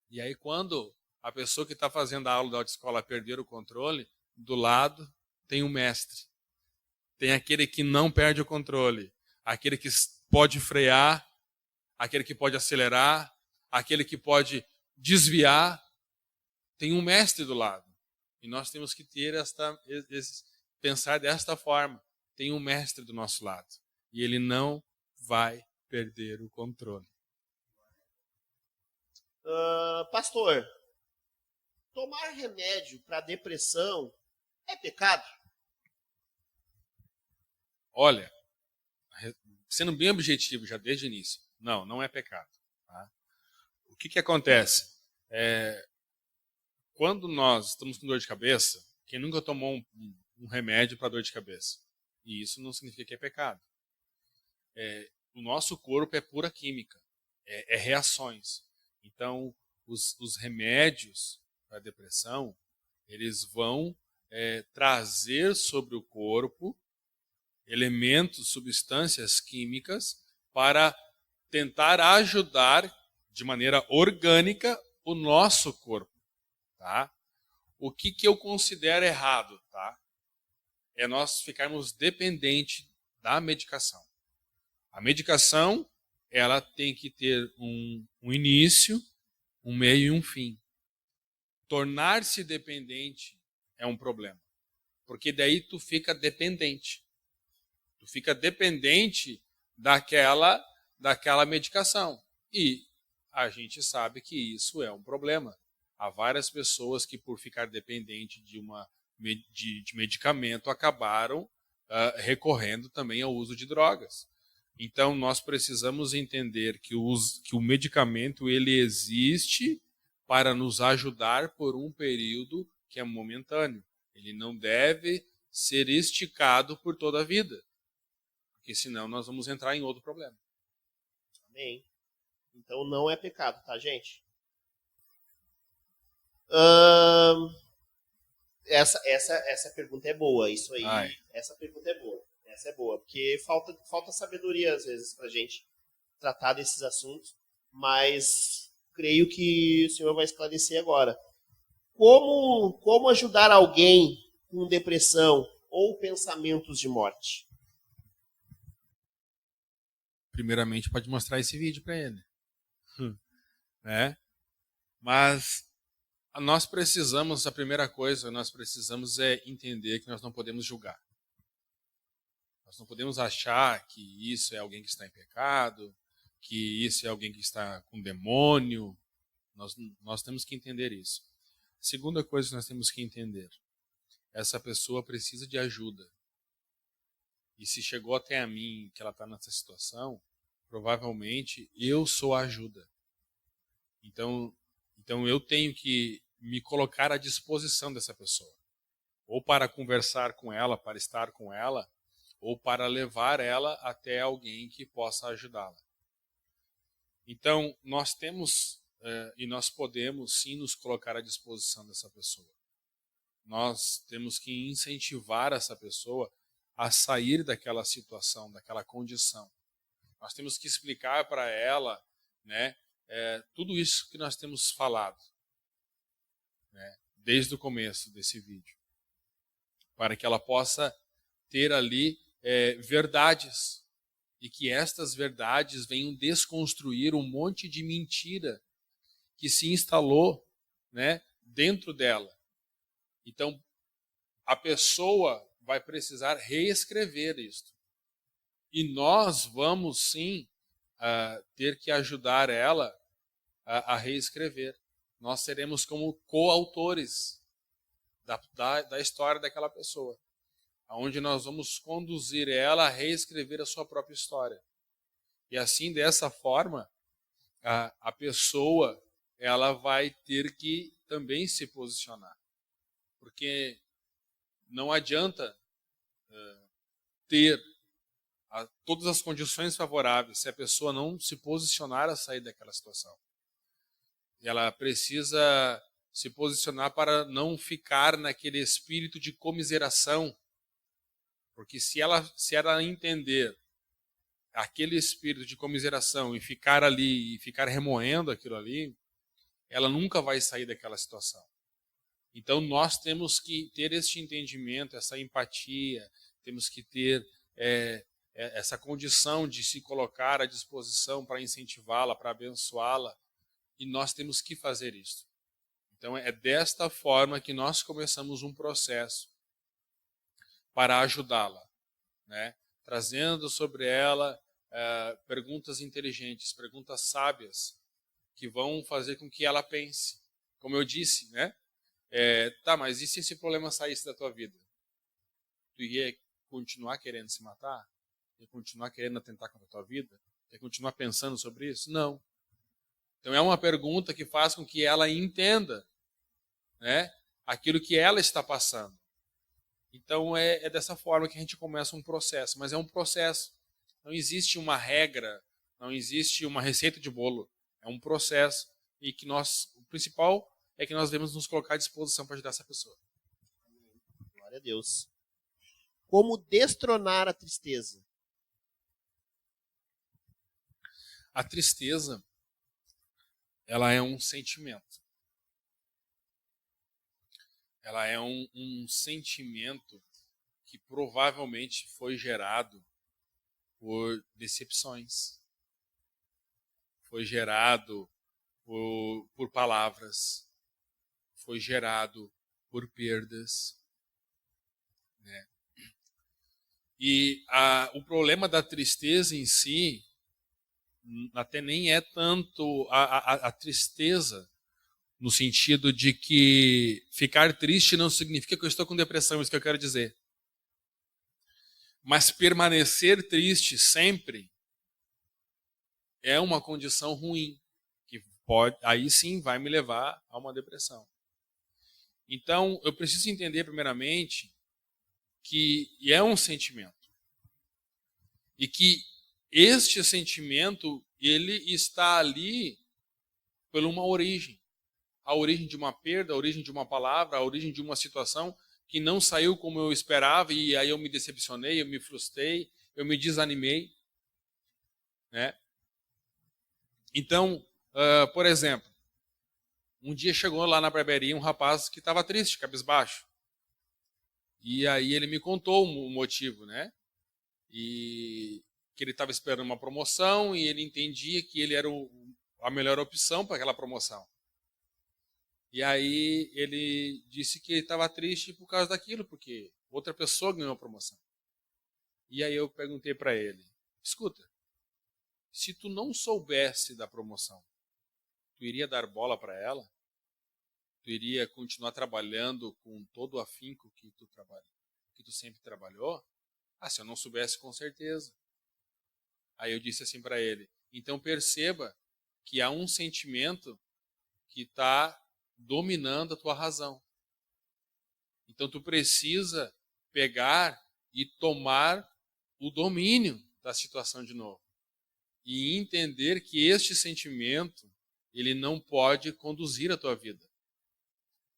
E aí, quando a pessoa que está fazendo a aula da autoescola perder o controle, do lado tem um mestre. Tem aquele que não perde o controle. Aquele que pode frear, aquele que pode acelerar, aquele que pode desviar. Tem um mestre do lado. E nós temos que ter pensar desta forma. Tem um mestre do nosso lado. E ele não vai perder o controle. Pastor, tomar remédio para depressão é pecado? Olha, sendo bem objetivo já desde o início, não é pecado. Tá? O que acontece? Quando nós estamos com dor de cabeça, quem nunca tomou um remédio para dor de cabeça? E isso não significa que é pecado. O nosso corpo é pura química, é reações. Então, os remédios para depressão, eles vão trazer sobre o corpo elementos, substâncias químicas para tentar ajudar de maneira orgânica o nosso corpo. tá? O que eu considero errado, tá? É nós ficarmos dependentes da medicação. A medicação, ela tem que ter um início, um meio e um fim. Tornar-se dependente é um problema, porque daí tu fica dependente. Tu fica dependente daquela medicação. E a gente sabe que isso é um problema. Há várias pessoas que, por ficar dependente de medicamento, acabaram recorrendo também ao uso de drogas. Então, nós precisamos entender que o medicamento ele existe para nos ajudar por um período que é momentâneo. Ele não deve ser esticado por toda a vida, porque senão nós vamos entrar em outro problema. Amém. Então não é pecado, tá, gente? Essa pergunta é boa, isso aí. Ai. Essa pergunta é boa. Essa é boa, porque falta sabedoria às vezes pra gente tratar desses assuntos, mas creio que o senhor vai esclarecer agora. Como ajudar alguém com depressão ou pensamentos de morte? Primeiramente, pode mostrar esse vídeo para ele. Né? Mas nós precisamos, a primeira coisa, nós precisamos é entender que nós não podemos julgar. Nós não podemos achar que isso é alguém que está em pecado, que isso é alguém que está com demônio. Nós temos que entender isso. A segunda coisa que nós temos que entender, essa pessoa precisa de ajuda. E se chegou até a mim que ela está nessa situação, provavelmente eu sou a ajuda. Então eu tenho que me colocar à disposição dessa pessoa. Ou para conversar com ela, para estar com ela, ou para levar ela até alguém que possa ajudá-la. Então, nós temos e nós podemos sim nos colocar à disposição dessa pessoa. Nós temos que incentivar essa pessoa a sair daquela situação, daquela condição. Nós temos que explicar para ela, né, tudo isso que nós temos falado, né, desde o começo desse vídeo, para que ela possa ter ali verdades e que estas verdades venham desconstruir um monte de mentira que se instalou, né, dentro dela. Então, a pessoa vai precisar reescrever isto. E nós vamos, sim, ter que ajudar ela a reescrever. Nós seremos como coautores da história daquela pessoa, onde nós vamos conduzir ela a reescrever a sua própria história. E assim, dessa forma, a pessoa ela vai ter que também se posicionar. Porque não adianta ter todas as condições favoráveis se a pessoa não se posicionar a sair daquela situação. Ela precisa se posicionar para não ficar naquele espírito de comiseração, porque se ela entender aquele espírito de comiseração e ficar ali, e ficar remoendo aquilo ali, ela nunca vai sair daquela situação. Então nós temos que ter este entendimento, essa empatia, temos que ter essa condição de se colocar à disposição para incentivá-la, para abençoá-la, e nós temos que fazer isso. Então é desta forma que nós começamos um processo para ajudá-la, né? Trazendo sobre ela perguntas inteligentes, perguntas sábias, que vão fazer com que ela pense. Como eu disse, né? Tá, mas e se esse problema saísse da tua vida? Tu ia continuar querendo se matar? Ia continuar querendo atentar contra a tua vida? Ia continuar pensando sobre isso? Não. Então é uma pergunta que faz com que ela entenda, né, aquilo que ela está passando. Então é dessa forma que a gente começa um processo, mas é um processo. Não existe uma regra, não existe uma receita de bolo. É um processo e que o principal é que nós devemos nos colocar à disposição para ajudar essa pessoa. Glória a Deus. Como destronar a tristeza? A tristeza, ela é um sentimento. ela é um sentimento que provavelmente foi gerado por decepções, foi gerado por palavras, foi gerado por perdas, né? E o problema da tristeza em si até nem é tanto a tristeza, no sentido de que ficar triste não significa que eu estou com depressão, é isso que eu quero dizer. Mas permanecer triste sempre é uma condição ruim, que aí sim vai me levar a uma depressão. Então, eu preciso entender primeiramente que é um sentimento. E que este sentimento, ele está ali por uma origem. A origem de uma perda, a origem de uma palavra, a origem de uma situação que não saiu como eu esperava e aí eu me decepcionei, eu me frustrei, eu me desanimei, né? Então, por exemplo, um dia chegou lá na barbearia um rapaz que estava triste, cabisbaixo. E aí ele me contou o motivo, né? E que ele estava esperando uma promoção e ele entendia que ele era a melhor opção para aquela promoção. E aí ele disse que ele estava triste por causa daquilo, porque outra pessoa ganhou a promoção. E aí eu perguntei para ele, escuta, se tu não soubesse da promoção, tu iria dar bola para ela? Tu iria continuar trabalhando com todo o afinco que tu sempre trabalhou? Ah, se eu não soubesse, com certeza. Aí eu disse assim para ele, então perceba que há um sentimento que está dominando a tua razão. Então tu precisa pegar e tomar o domínio da situação de novo. E entender que este sentimento, ele não pode conduzir a tua vida.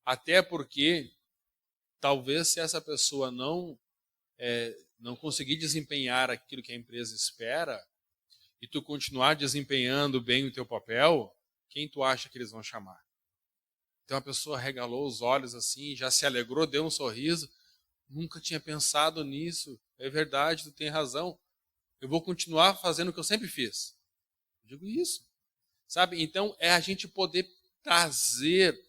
Até porque, talvez se essa pessoa não conseguir desempenhar aquilo que a empresa espera, e tu continuar desempenhando bem o teu papel, quem tu acha que eles vão chamar? Então a pessoa regalou os olhos assim, já se alegrou, deu um sorriso. Nunca tinha pensado nisso. É verdade, tu tem razão. Eu vou continuar fazendo o que eu sempre fiz. Eu digo isso. Sabe? Então é a gente poder trazer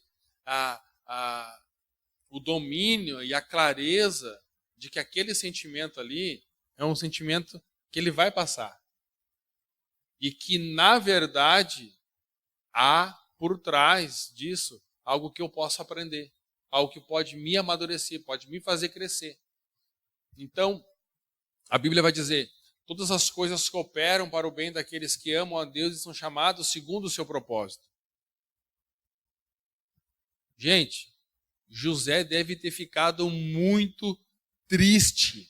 o domínio e a clareza de que aquele sentimento ali é um sentimento que ele vai passar. E que, na verdade, há por trás disso algo que eu posso aprender, algo que pode me amadurecer, pode me fazer crescer. Então, a Bíblia vai dizer, todas as coisas cooperam para o bem daqueles que amam a Deus e são chamados segundo o seu propósito. Gente, José deve ter ficado muito triste,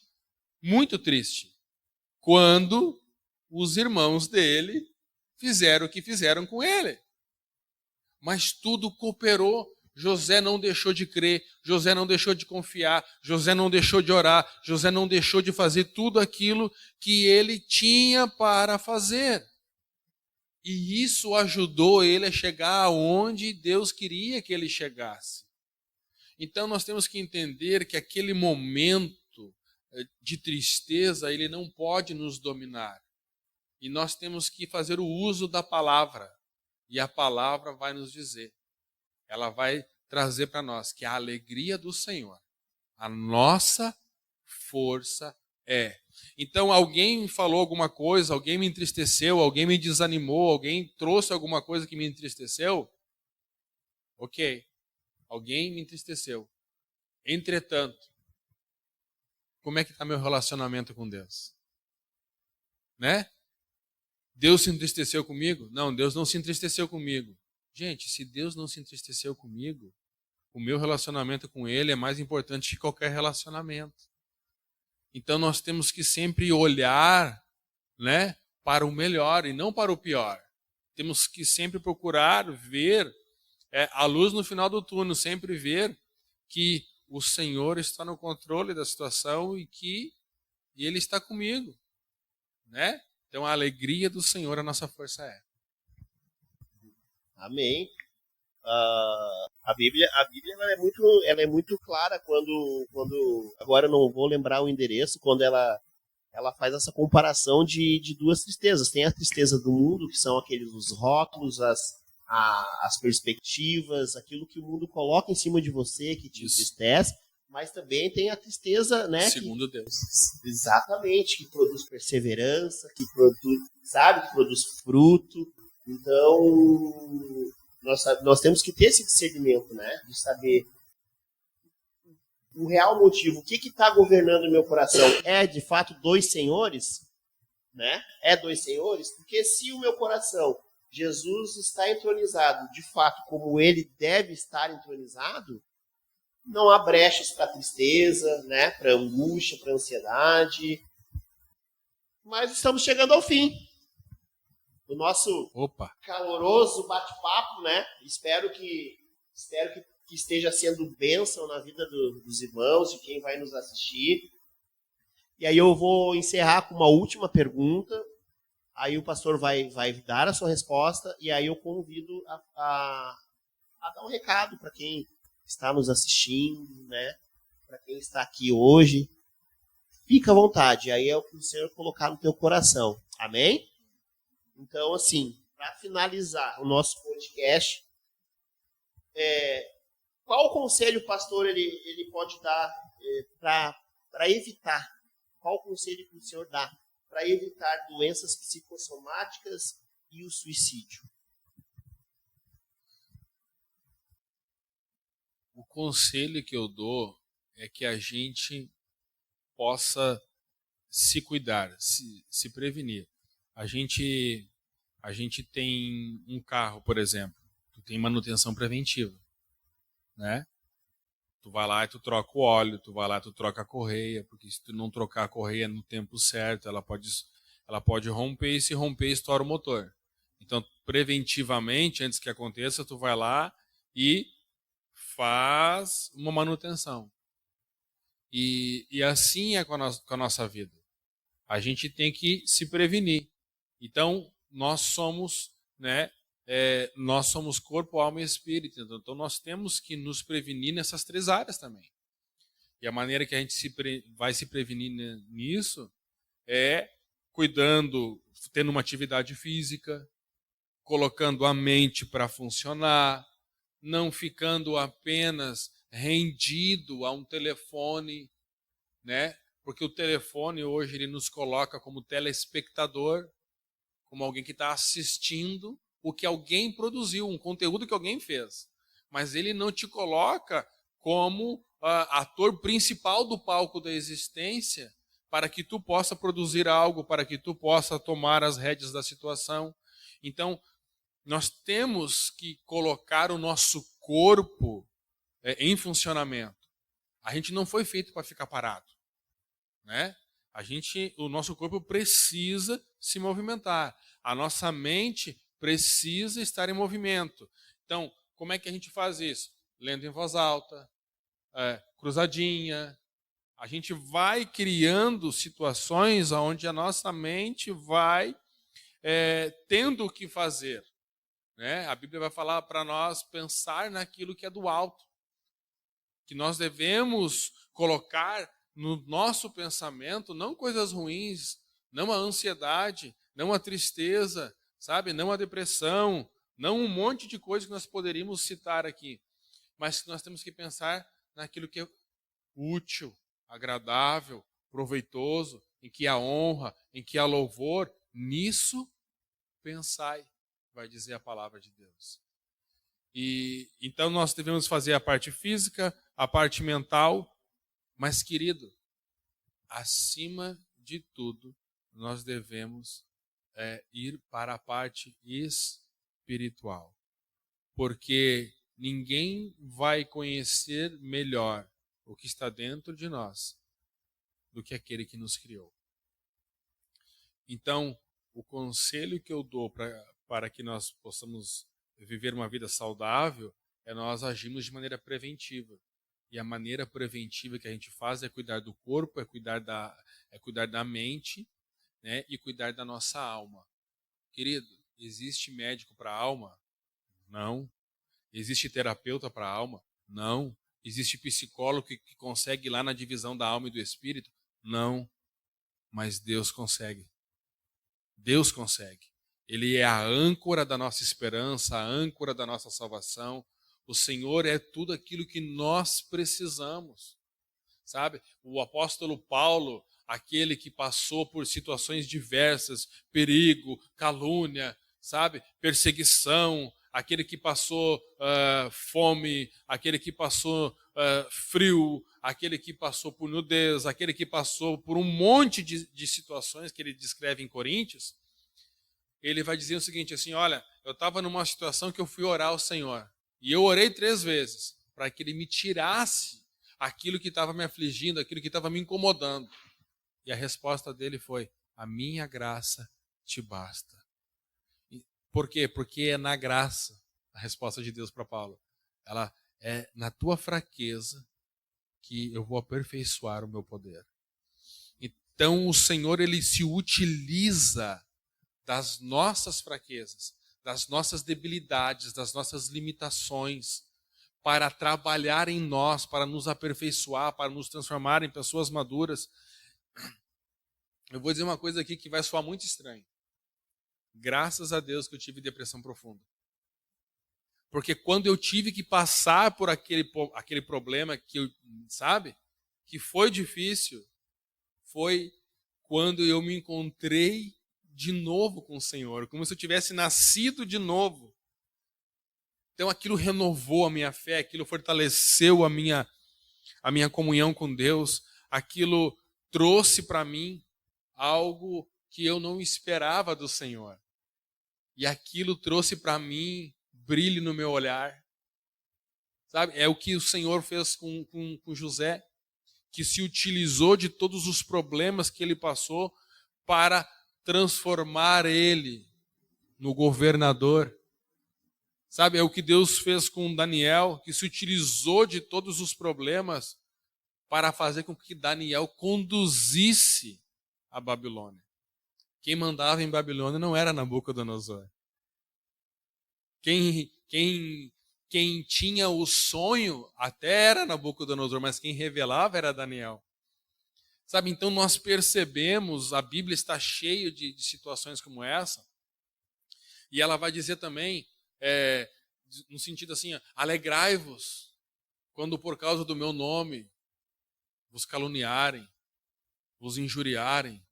quando os irmãos dele fizeram o que fizeram com ele. Mas tudo cooperou. José não deixou de crer, José não deixou de confiar, José não deixou de orar, José não deixou de fazer tudo aquilo que ele tinha para fazer. E isso ajudou ele a chegar aonde Deus queria que ele chegasse. Então nós temos que entender que aquele momento de tristeza, ele não pode nos dominar. E nós temos que fazer o uso da palavra. E a palavra vai nos dizer, ela vai trazer para nós que a alegria do Senhor, a nossa força é. Então alguém falou alguma coisa, alguém me entristeceu, alguém me desanimou, alguém trouxe alguma coisa que me entristeceu. Ok, alguém me entristeceu. Entretanto, como é que está meu relacionamento com Deus? Né? Deus se entristeceu comigo? Não, Deus não se entristeceu comigo. Gente, se Deus não se entristeceu comigo, o meu relacionamento com Ele é mais importante que qualquer relacionamento. Então nós temos que sempre olhar, né, para o melhor e não para o pior. Temos que sempre procurar ver a luz no final do túnel, sempre ver que o Senhor está no controle da situação e que Ele está comigo, né? Então a alegria do Senhor a nossa força é. Amém. A Bíblia ela é muito clara quando agora eu não vou lembrar o endereço, quando ela faz essa comparação de duas tristezas. Tem a tristeza do mundo, que são aqueles os rótulos, as perspectivas, aquilo que o mundo coloca em cima de você, que te entristece, mas também tem a tristeza, né? Segundo Deus. Exatamente, que produz perseverança, que produz fruto. Então, nós temos que ter esse discernimento, né? De saber o real motivo, o que está governando o meu coração. É, de fato, dois senhores? Né? É dois senhores? Porque se o meu coração, Jesus está entronizado, de fato, como ele deve estar entronizado, não há brechas para tristeza, né? Para angústia, para ansiedade. Mas estamos chegando ao fim do nosso caloroso bate-papo, né? Espero que esteja sendo bênção na vida dos irmãos, de quem vai nos assistir. E aí eu vou encerrar com uma última pergunta. Aí o pastor vai dar a sua resposta e aí eu convido a dar um recado para quem está nos assistindo, né? Para quem está aqui hoje. Fica à vontade, aí é o que o Senhor colocar no teu coração. Amém? Então, assim, para finalizar o nosso podcast, qual conselho o pastor ele pode dar para evitar? Qual conselho que o Senhor dá para evitar doenças psicossomáticas e o suicídio? O conselho que eu dou é que a gente possa se cuidar, se prevenir. A gente tem um carro, por exemplo, tu tem manutenção preventiva, né? Tu vai lá e tu troca o óleo, tu vai lá e tu troca a correia, porque se tu não trocar a correia no tempo certo, ela pode romper, e se romper, estoura o motor. Então, preventivamente, antes que aconteça, tu vai lá e faz uma manutenção. E assim é com a nossa vida. A gente tem que se prevenir. Então, nós somos, né, nós somos corpo, alma e espírito. Então, nós temos que nos prevenir nessas três áreas também. E a maneira que a gente vai se prevenir nisso é cuidando, tendo uma atividade física, colocando a mente para funcionar, não ficando apenas rendido a um telefone, né? Porque o telefone hoje ele nos coloca como telespectador, como alguém que está assistindo o que alguém produziu, um conteúdo que alguém fez. Mas ele não te coloca como ator principal do palco da existência para que tu possa produzir algo, para que tu possa tomar as rédeas da situação. Então, nós temos que colocar o nosso corpo em funcionamento. A gente não foi feito para ficar parado, né? O nosso corpo precisa se movimentar. A nossa mente precisa estar em movimento. Então, como é que a gente faz isso? Lendo em voz alta, cruzadinha. A gente vai criando situações onde a nossa mente vai tendo o que fazer. Né? A Bíblia vai falar para nós pensar naquilo que é do alto. Que nós devemos colocar no nosso pensamento não coisas ruins, não a ansiedade, não a tristeza, sabe? Não a depressão, não um monte de coisas que nós poderíamos citar aqui. Mas que nós temos que pensar naquilo que é útil, agradável, proveitoso, em que há honra, em que há louvor. Nisso pensai, vai dizer a palavra de Deus. E então nós devemos fazer a parte física, a parte mental, mas, querido, acima de tudo, nós devemos ir para a parte espiritual. Porque ninguém vai conhecer melhor o que está dentro de nós do que aquele que nos criou. Então, o conselho que eu dou para que nós possamos viver uma vida saudável é nós agirmos de maneira preventiva. E a maneira preventiva que a gente faz é cuidar do corpo, é cuidar da mente, né, e cuidar da nossa alma. Querido, existe médico para a alma? Não. Existe terapeuta para a alma? Não. Existe psicólogo que consegue ir lá na divisão da alma e do espírito? Não. Mas Deus consegue. Deus consegue. Ele é a âncora da nossa esperança, a âncora da nossa salvação. O Senhor é tudo aquilo que nós precisamos. Sabe? O apóstolo Paulo, aquele que passou por situações diversas, perigo, calúnia, sabe? Perseguição, aquele que passou fome, aquele que passou frio, aquele que passou por nudez, aquele que passou por um monte de situações que ele descreve em Coríntios, ele vai dizer o seguinte, assim, olha, eu estava numa situação que eu fui orar ao Senhor, e eu orei 3 vezes, para que ele me tirasse aquilo que estava me afligindo, aquilo que estava me incomodando. E a resposta dele foi, a minha graça te basta. Por quê? Porque é na graça, a resposta de Deus para Paulo. Ela é na tua fraqueza que eu vou aperfeiçoar o meu poder. Então o Senhor, ele se utiliza das nossas fraquezas, das nossas debilidades, das nossas limitações, para trabalhar em nós, para nos aperfeiçoar, para nos transformar em pessoas maduras. Eu vou dizer uma coisa aqui que vai soar muito estranho. Graças a Deus que eu tive depressão profunda. Porque quando eu tive que passar por aquele problema que eu, sabe, que foi difícil, foi quando eu me encontrei de novo com o Senhor, como se eu tivesse nascido de novo. Então aquilo renovou a minha fé, aquilo fortaleceu a minha comunhão com Deus, aquilo trouxe para mim algo que eu não esperava do Senhor. E aquilo trouxe para mim brilho no meu olhar. Sabe? É o que o Senhor fez com José, que se utilizou de todos os problemas que ele passou para transformar ele no governador. Sabe, é o que Deus fez com Daniel, que se utilizou de todos os problemas para fazer com que Daniel conduzisse a Babilônia. Quem mandava em Babilônia não era Nabucodonosor. Quem tinha o sonho até era Nabucodonosor, mas quem revelava era Daniel. Sabe, então nós percebemos, a Bíblia está cheia de situações como essa, e ela vai dizer também, no sentido assim, alegrai-vos, quando por causa do meu nome vos caluniarem, vos injuriarem,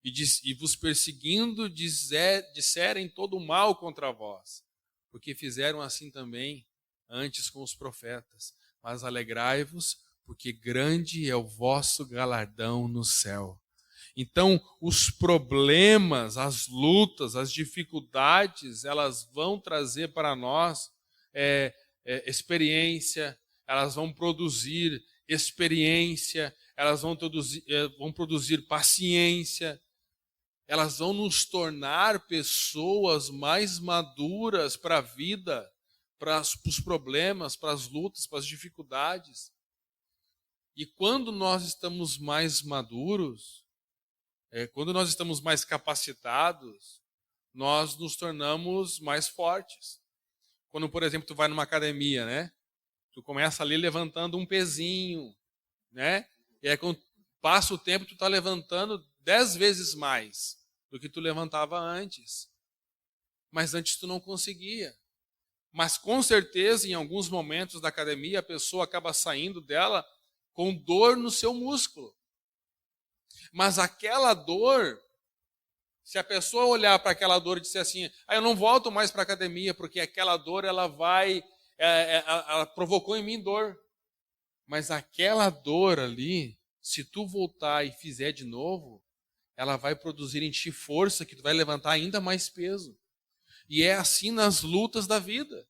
e vos perseguindo disserem todo o mal contra vós, porque fizeram assim também antes com os profetas. Mas alegrai-vos, porque grande é o vosso galardão no céu. Então, os problemas, as lutas, as dificuldades, elas vão trazer para nós experiência, elas vão produzir experiência, elas vão produzir paciência, elas vão nos tornar pessoas mais maduras para a vida, para os problemas, para as lutas, para as dificuldades. E quando nós estamos mais maduros, quando nós estamos mais capacitados, nós nos tornamos mais fortes. Quando, por exemplo, tu vai numa academia, né? Tu começa ali levantando um pezinho, né? E aí quando passa o tempo, tu está levantando 10 vezes mais do que tu levantava antes. Mas antes tu não conseguia. Mas com certeza, em alguns momentos da academia, a pessoa acaba saindo dela com dor no seu músculo. Mas aquela dor, se a pessoa olhar para aquela dor e disser assim, eu não volto mais para a academia, porque aquela dor ela provocou em mim dor. Mas aquela dor ali, se tu voltar e fizer de novo, ela vai produzir em ti força que tu vai levantar ainda mais peso. E é assim nas lutas da vida.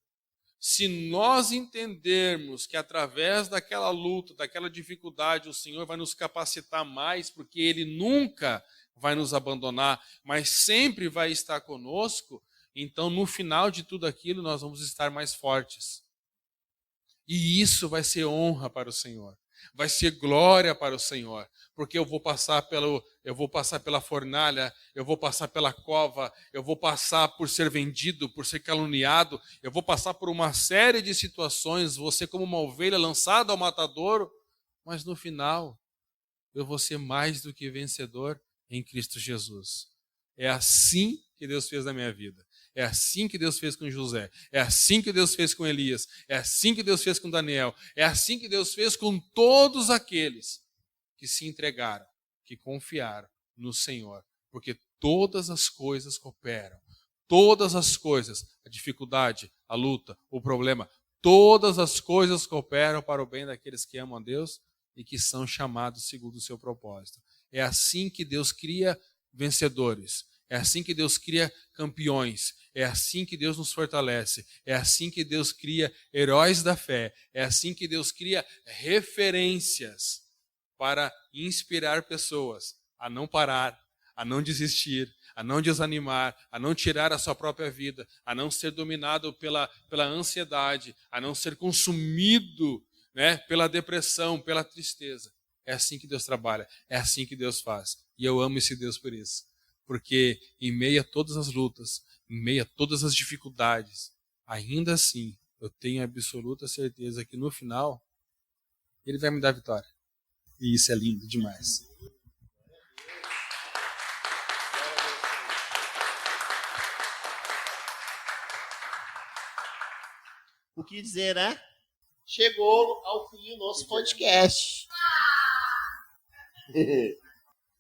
Se nós entendermos que através daquela luta, daquela dificuldade, o Senhor vai nos capacitar mais, porque Ele nunca vai nos abandonar, mas sempre vai estar conosco, então no final de tudo aquilo nós vamos estar mais fortes. E isso vai ser honra para o Senhor. Vai ser glória para o Senhor, porque eu vou passar pela fornalha, eu vou passar pela cova, eu vou passar por ser vendido, por ser caluniado, eu vou passar por uma série de situações, vou ser como uma ovelha lançada ao matadouro, mas no final eu vou ser mais do que vencedor em Cristo Jesus. É assim que Deus fez na minha vida. É assim que Deus fez com José. É assim que Deus fez com Elias. É assim que Deus fez com Daniel. É assim que Deus fez com todos aqueles que se entregaram, que confiaram no Senhor. Porque todas as coisas cooperam. Todas as coisas, a dificuldade, a luta, o problema, todas as coisas cooperam para o bem daqueles que amam a Deus e que são chamados segundo o seu propósito. É assim que Deus cria vencedores. É assim que Deus cria campeões. É assim que Deus nos fortalece. É assim que Deus cria heróis da fé. É assim que Deus cria referências para inspirar pessoas a não parar, a não desistir, a não desanimar, a não tirar a sua própria vida, a não ser dominado pela ansiedade, a não ser consumido, né, pela depressão, pela tristeza. É assim que Deus trabalha. É assim que Deus faz. E eu amo esse Deus por isso. Porque em meio a todas as lutas, em meio a todas as dificuldades, ainda assim, eu tenho absoluta certeza que no final, Ele vai me dar vitória. E isso é lindo demais. O que dizer, né? Chegou ao fim o nosso podcast.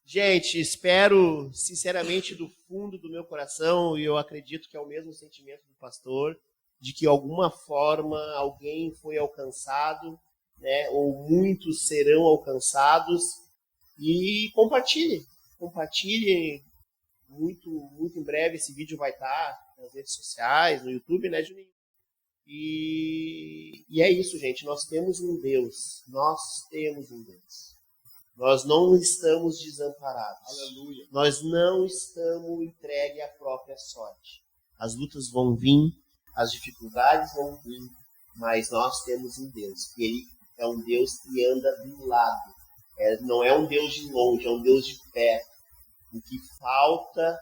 Gente, espero sinceramente do fundo do meu coração, e eu acredito que é o mesmo sentimento do pastor, de que de alguma forma alguém foi alcançado, né, ou muitos serão alcançados, e compartilhem muito, muito em breve esse vídeo vai estar nas redes sociais, no YouTube, né, Juninho? E é isso, gente, nós temos um Deus, nós não estamos desamparados. Aleluia. Nós não estamos entregues à própria sorte. As lutas vão vir, as dificuldades vão vir, mas nós temos um Deus. E Ele é um Deus que anda do lado. Não é um Deus de longe, é um Deus de perto. O que falta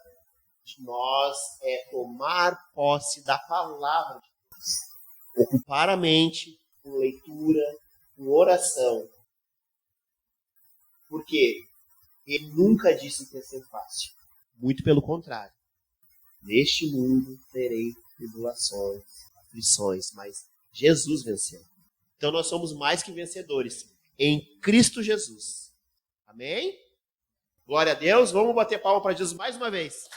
de nós é tomar posse da palavra de Deus. Ocupar a mente com leitura, com oração. Porque Ele nunca disse que ia ser fácil. Muito pelo contrário. Neste mundo terei tribulações, aflições, mas Jesus venceu. Então nós somos mais que vencedores em Cristo Jesus. Amém? Glória a Deus. Vamos bater palma para Jesus mais uma vez.